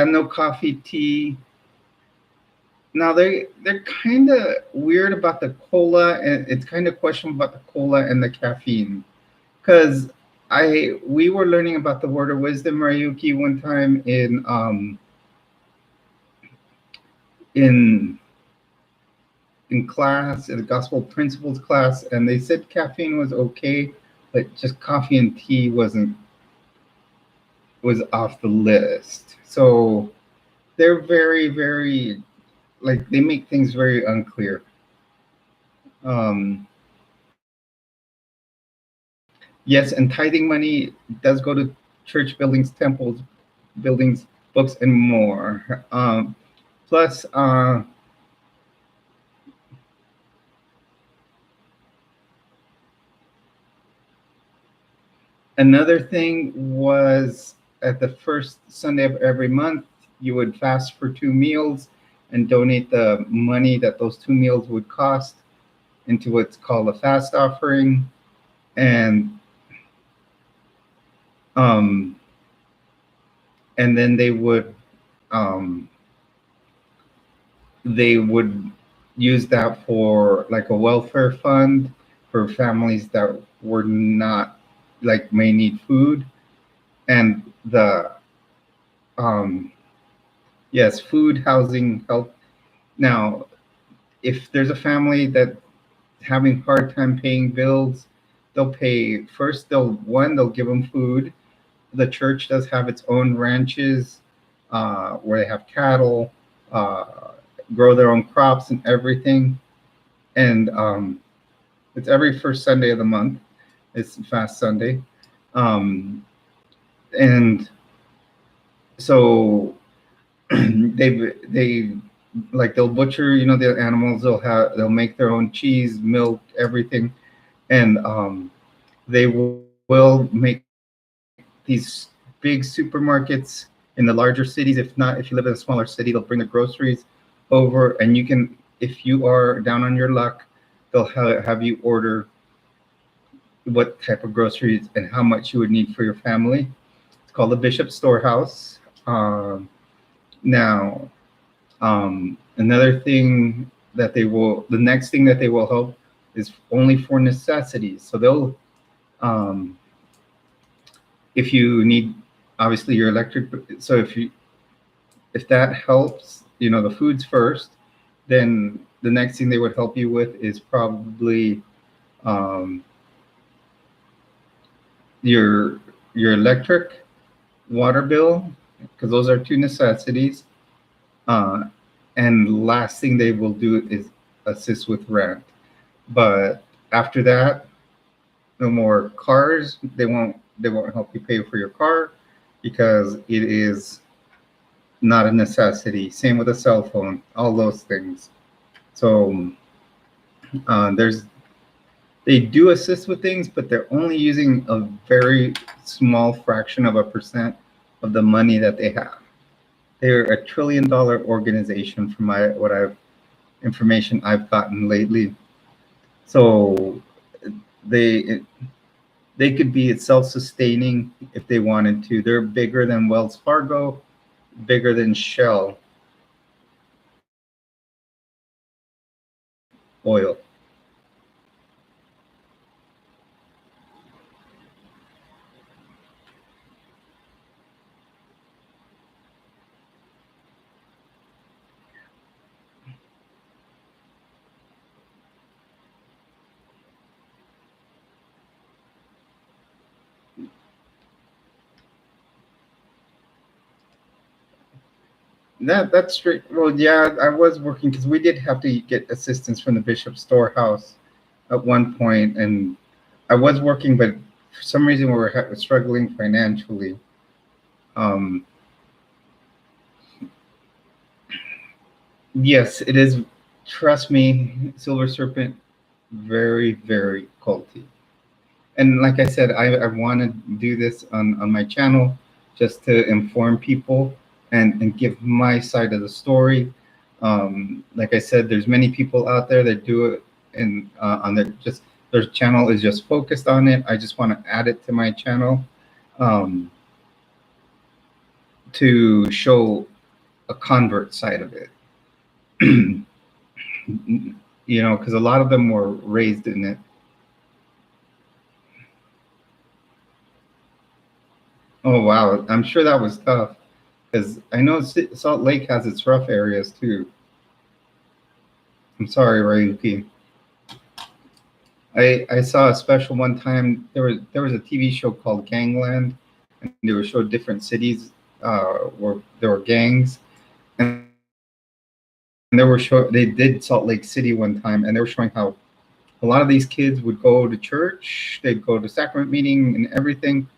no coffee, tea. Now they're kind of weird about the cola, and it's kind of questionable about the cola and the caffeine, because we were learning about the word of wisdom, Ryuki, one time in class, in the gospel principles class, and they said caffeine was okay, but just coffee and tea was off the list. So they're very, very, like, they make things very unclear. Yes, and tithing money does go to church buildings, temples, buildings, books, and more. Plus, another thing was, at the first Sunday of every month, you would fast for 2 meals and donate the money that those 2 meals would cost into what's called a fast offering. And then they would use that for like a welfare fund for families that were not, like, may need food. And the yes, food, housing, health. Now, if there's a family that having hard time paying bills, they'll pay first. They'll give them food. The church does have its own ranches where they have cattle, grow their own crops and everything. And it's every first Sunday of the month. It's Fast Sunday. And so they like, they'll butcher, you know, the animals. They'll make their own cheese, milk, everything. And they will make these big supermarkets in the larger cities. If you live in a smaller city, they'll bring the groceries over, and you can, if you are down on your luck, they'll have you order what type of groceries and how much you would need for your family. It's called the Bishop Storehouse. Now, another thing that they will, the next thing that they will help is only for necessities. So they'll, um, if you need, obviously your electric, so if that helps, the foods first, then the next thing they would help you with is probably um, your electric, water bill, because those are two necessities. Uh, and last thing they will do is assist with rent. But after that, no more cars. They won't help you pay for your car because it is not a necessity. Same with a cell phone, all those things. So there's they do assist with things, but they're only using a very small fraction of a percent of the money that they have. They're $1 trillion organization from information I've gotten lately. So they they could be self-sustaining if they wanted to. They're bigger than Wells Fargo, bigger than Shell oil. That's straight. Well, yeah, I was working because we did have to get assistance from the Bishop Storehouse at one point, and I was working, but for some reason we were struggling financially. Um, yes, it is. Trust me, Silver Serpent, very, very culty. And like I said, I want to do this on my channel just to inform people and give my side of the story. Like I said, there's many people out there that do it, and on their channel is just focused on it. I just want to add it to my channel um, to show a convert side of it. Because a lot of them were raised in it. Oh wow, I'm sure that was tough because I know Salt Lake has its rough areas too. I'm sorry, Rayuki. I saw a special one time. There was a TV show called Gangland, and they would show different cities where there were gangs, and they did Salt Lake City one time, and they were showing how a lot of these kids would go to church, they'd go to sacrament meeting and everything,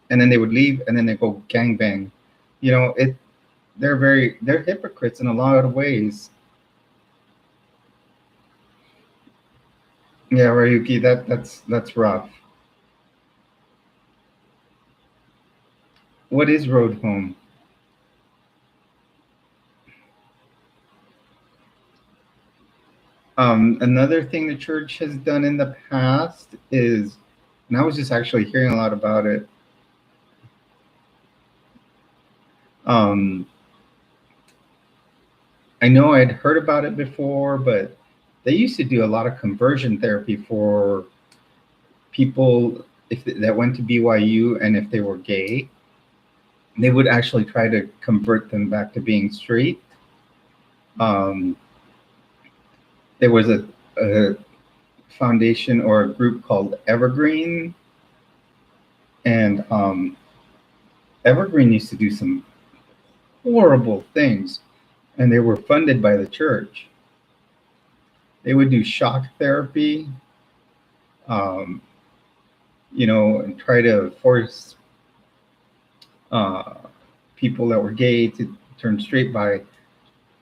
and then they would leave, and then they go gangbang. They're hypocrites in a lot of ways. Yeah, Ryuki, that's rough. What is road home? Another thing the church has done in the past is, and I was just actually hearing a lot about it. I know I'd heard about it before, but they used to do a lot of conversion therapy for people that went to BYU, and if they were gay, they would actually try to convert them back to being straight. There was a foundation or a group called Evergreen, and Evergreen used to do some horrible things, and they were funded by the church. They would do shock therapy, and try to force people that were gay to turn straight by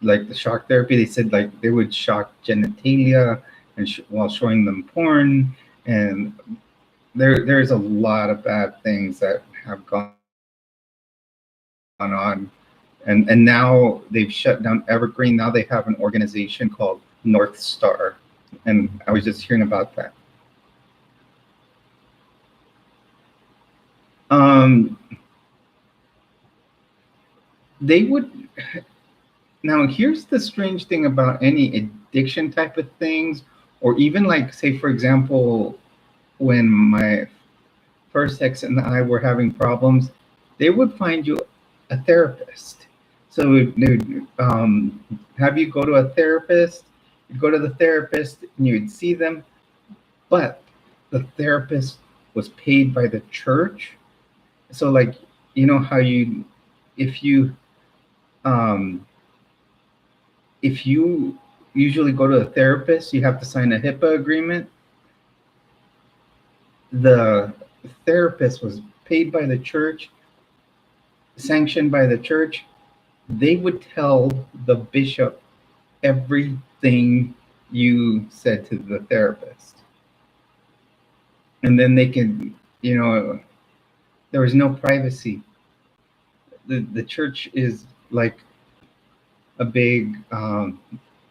like the shock therapy. They said like they would shock genitalia and while showing them porn, and there's a lot of bad things that have gone on, and now they've shut down Evergreen. Now they have an organization called North Star, and I was just hearing about that. They would. Now here's the strange thing about any addiction type of things, or even like, say, for example, when my first ex and I were having problems, they would find you a therapist. So they would have you go to a therapist. You'd go to the therapist and you'd see them, but the therapist was paid by the church. So, like, you know how you, if you, um, if you usually go to a therapist, you have to sign a HIPAA agreement. The therapist was paid by the church, sanctioned by the church. They would tell the bishop everything you said to the therapist. And then they can, there was no privacy. The church is like a big,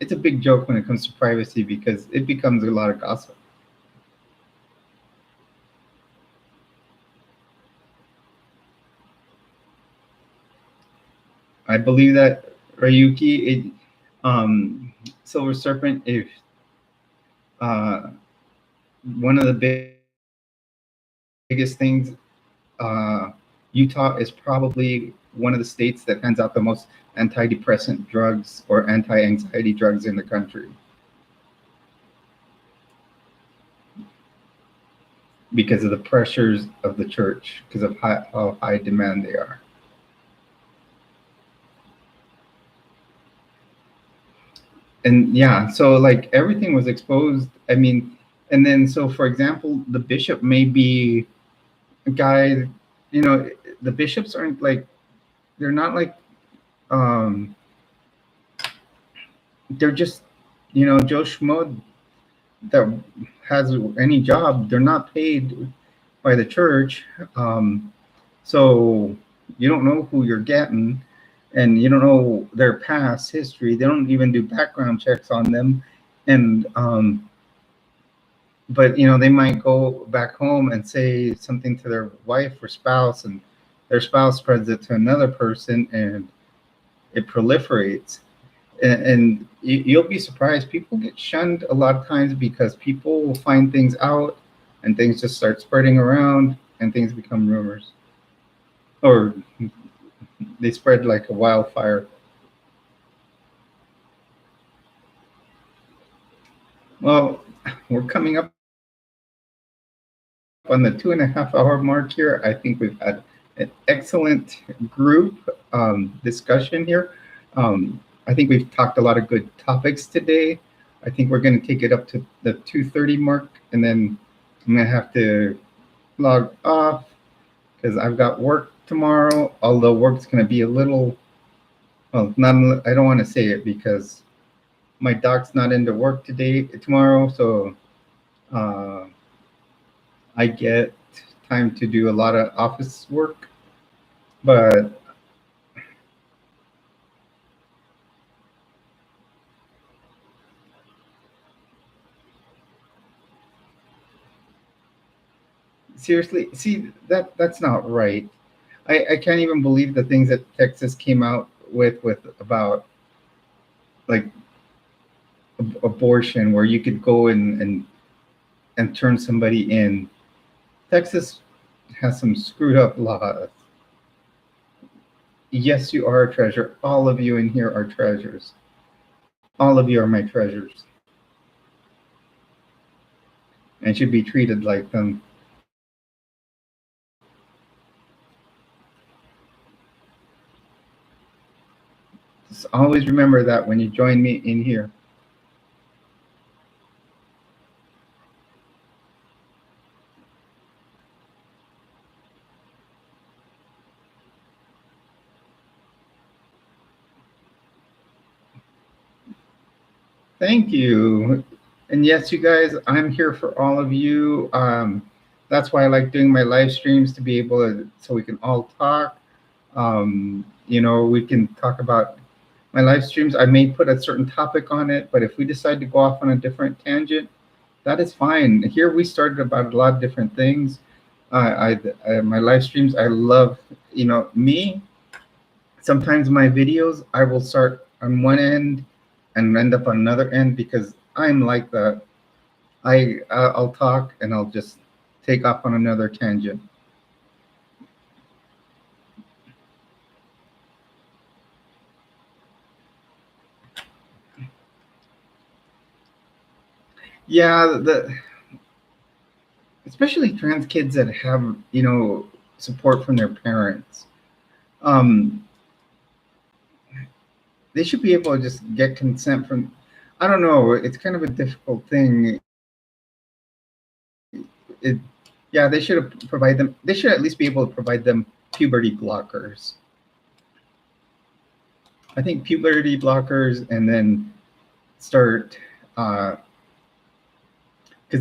it's a big joke when it comes to privacy because it becomes a lot of gossip. I believe that Ryuki, Silver Serpent, if one of the biggest things, Utah is probably one of the states that hands out the most antidepressant drugs or anti-anxiety drugs in the country. Because of the pressures of the church, because of how high demand they are. And yeah, so like everything was exposed. I mean, and then so for example, the bishop may be a guy, the bishops aren't like, they're not like, they're just, Joe Schmo that has any job. They're not paid by the church. So you don't know who you're getting, and you don't know their past history. They don't even do background checks on them. And but they might go back home and say something to their wife or spouse, and their spouse spreads it to another person, and it proliferates. And you'll be surprised. People get shunned a lot of times because people will find things out, and things just start spreading around, and things become rumors, or they spread like a wildfire. Well, we're coming up on the 2.5 hour mark here. I think we've had an excellent group discussion here. I think we've talked a lot of good topics today. I think we're going to take it up to the 2:30 mark, and then I'm going to have to log off because I've got work tomorrow, although work's going to be a little, well, not, I don't want to say it because my doc's not into work tomorrow, so I get time to do a lot of office work, but seriously, see, that's not right. I can't even believe the things that Texas came out with about like abortion, where you could go and turn somebody in. Texas has some screwed up laws. Yes, you are a treasure. All of you in here are treasures. All of you are my treasures, and should be treated like them. Just always remember that when you join me in here. Thank you. And yes, you guys, I'm here for all of you. That's why I like doing my live streams, to be able to, so we can all talk. We can talk about my live streams. I may put a certain topic on it, but if we decide to go off on a different tangent, that is fine. Here we started about a lot of different things. My live streams, I love, me. Sometimes my videos, I will start on one end and end up on another end, because I'm like that. I'll talk and I'll just take off on another tangent. Yeah, especially trans kids that have, support from their parents. Um, they should be able to just get consent from. I don't know. It's kind of a difficult thing. It, yeah, they should provide them. They should at least be able to provide them puberty blockers. I think puberty blockers, and then start, because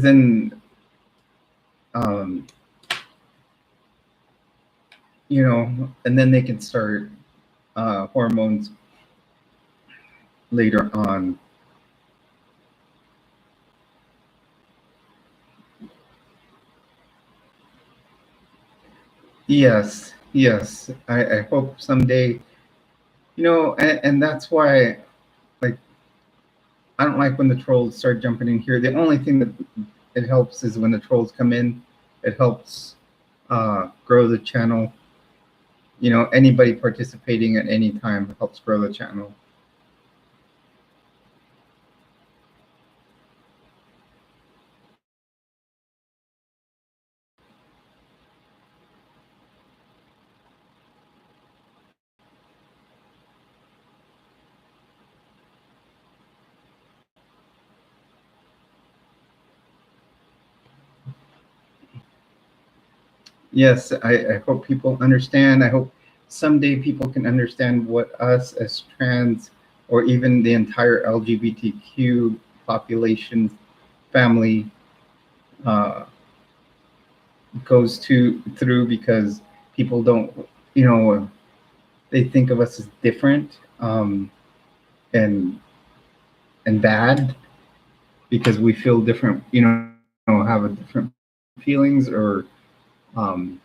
then, um, and then they can start hormones later on. Yes, yes. I hope someday, and that's why, like, I don't like when the trolls start jumping in here. The only thing that it helps is when the trolls come in. It helps grow the channel. Anybody participating at any time helps grow the channel. Yes, I hope people understand. I hope someday people can understand what us as trans, or even the entire LGBTQ population family, uh, goes through, because people don't, they think of us as different, and bad, because we feel different, have a different feelings, or um,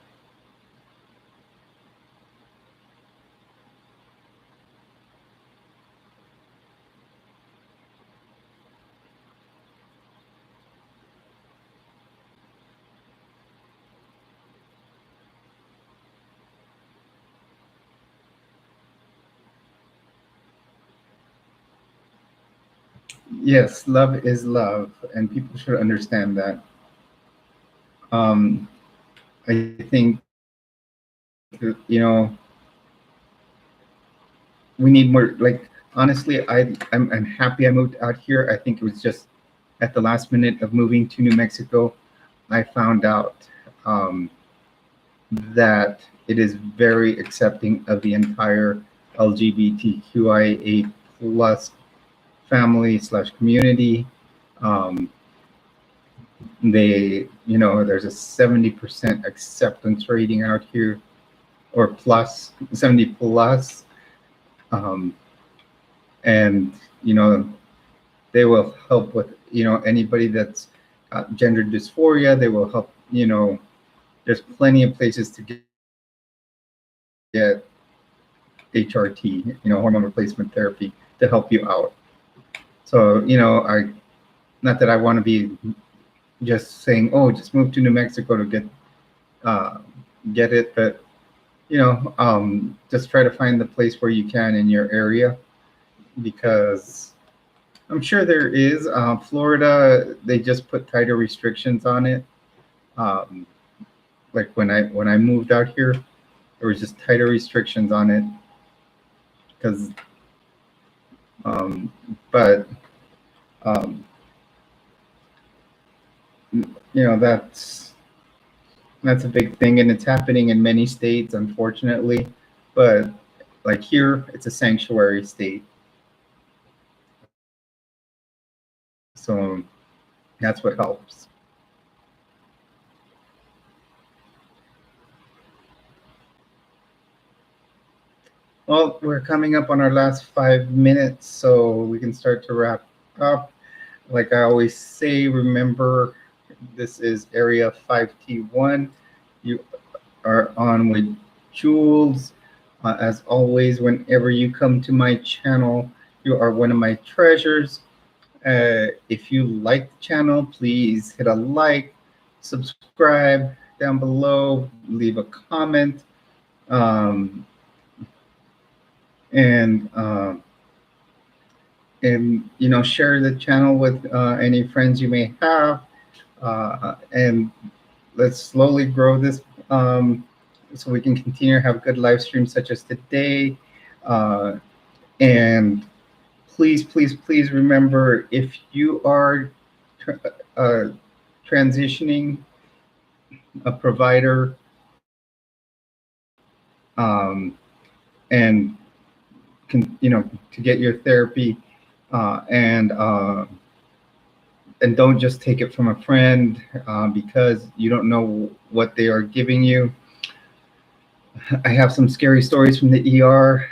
yes, love is love, and people should understand that. Um, I think, you know, we need more. Like, honestly, I'm happy I moved out here. I think it was just at the last minute of moving to New Mexico, I found out, um, that it is very accepting of the entire LGBTQIA plus family slash community. Um, there's a 70% acceptance rating out here, or plus 70 plus. Um, and, they will help with, anybody that's gender dysphoria. They will help, there's plenty of places to get HRT, hormone replacement therapy, to help you out. So, not that I want to be just saying, oh, just move to New Mexico to uh, get it, but just try to find the place where you can in your area, because I'm sure there is. Florida, they just put tighter restrictions on it. Um, like when I moved out here, there was just tighter restrictions on it, because, um, but um, that's a big thing, and it's happening in many states, unfortunately. But like here, it's a sanctuary state, so that's what helps. Well, we're coming up on our last 5 minutes, so we can start to wrap up. Like I always say, remember, this is Area 5T1. You are on with Jules. As always, whenever you come to my channel, You are one of my treasures. If you like the channel, please hit a like, subscribe down below, leave a comment, um, and share the channel with any friends you may have, and let's slowly grow this, so we can continue to have good live streams such as today. And please, please, please remember, if you are transitioning a provider, and to get your therapy, and don't just take it from a friend, because you don't know what they are giving you. I have some scary stories from the ER.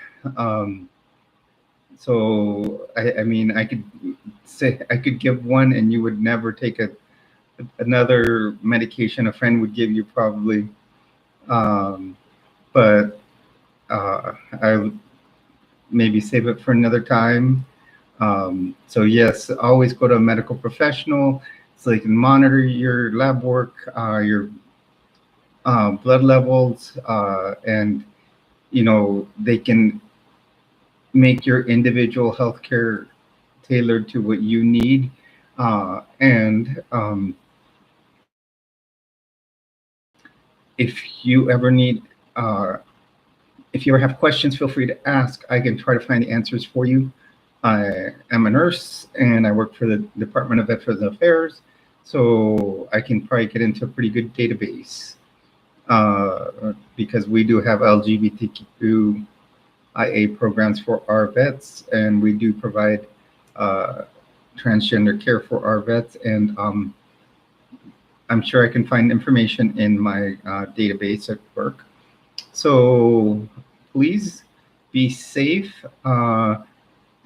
So I mean, I could give one, and you would never take another medication a friend would give you, probably. But I maybe save it for another time. So yes, always go to a medical professional so they can monitor your lab work, your blood levels, and they can make your individual healthcare tailored to what you need. And if you ever need, if you ever have questions, feel free to ask. I can try to find the answers for you. I am a nurse, and I work for the Department of Veterans Affairs, so I can probably get into a pretty good database, because we do have LGBTQIA programs for our vets, and we do provide transgender care for our vets, and I'm sure I can find information in my database at work. So please be safe,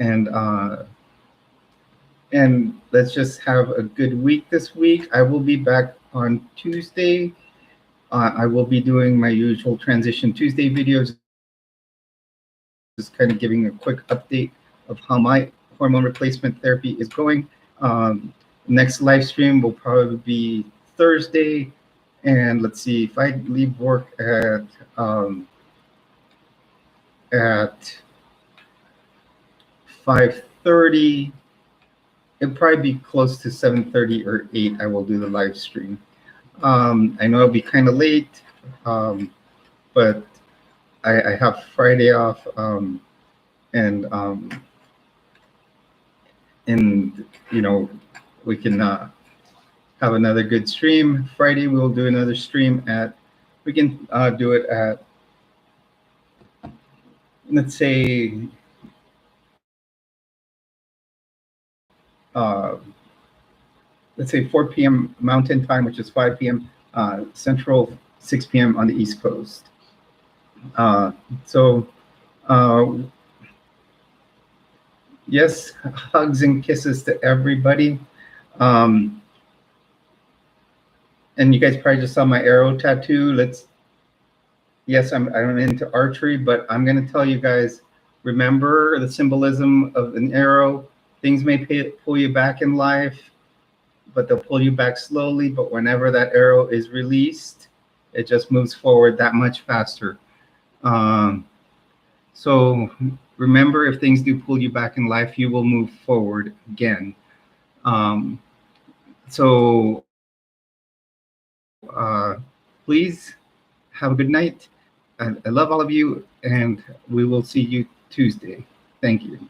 and let's just have a good week this week. I will be back on Tuesday. I will be doing my usual Transition Tuesday videos, just kind of giving a quick update of how my hormone replacement therapy is going. Next live stream will probably be Thursday, and let's see, if I leave work at 5:30, it'll probably be close to 7:30 or 8. I will do the live stream. I know it'll be kind of late, but I have Friday off, and we can have another good stream. Friday we will do another stream we can do it at, let's say, let's say 4 p.m. Mountain Time, which is 5 p.m. Central, 6 p.m. on the East Coast. Yes, hugs and kisses to everybody. And you guys probably just saw my arrow tattoo. Yes, I'm into archery, but I'm going to tell you guys, remember the symbolism of an arrow. Things may pull you back in life, but they'll pull you back slowly. But whenever that arrow is released, it just moves forward that much faster. So remember, if things do pull you back in life, you will move forward again. Please have a good night. I love all of you, and we will see you Tuesday. Thank you.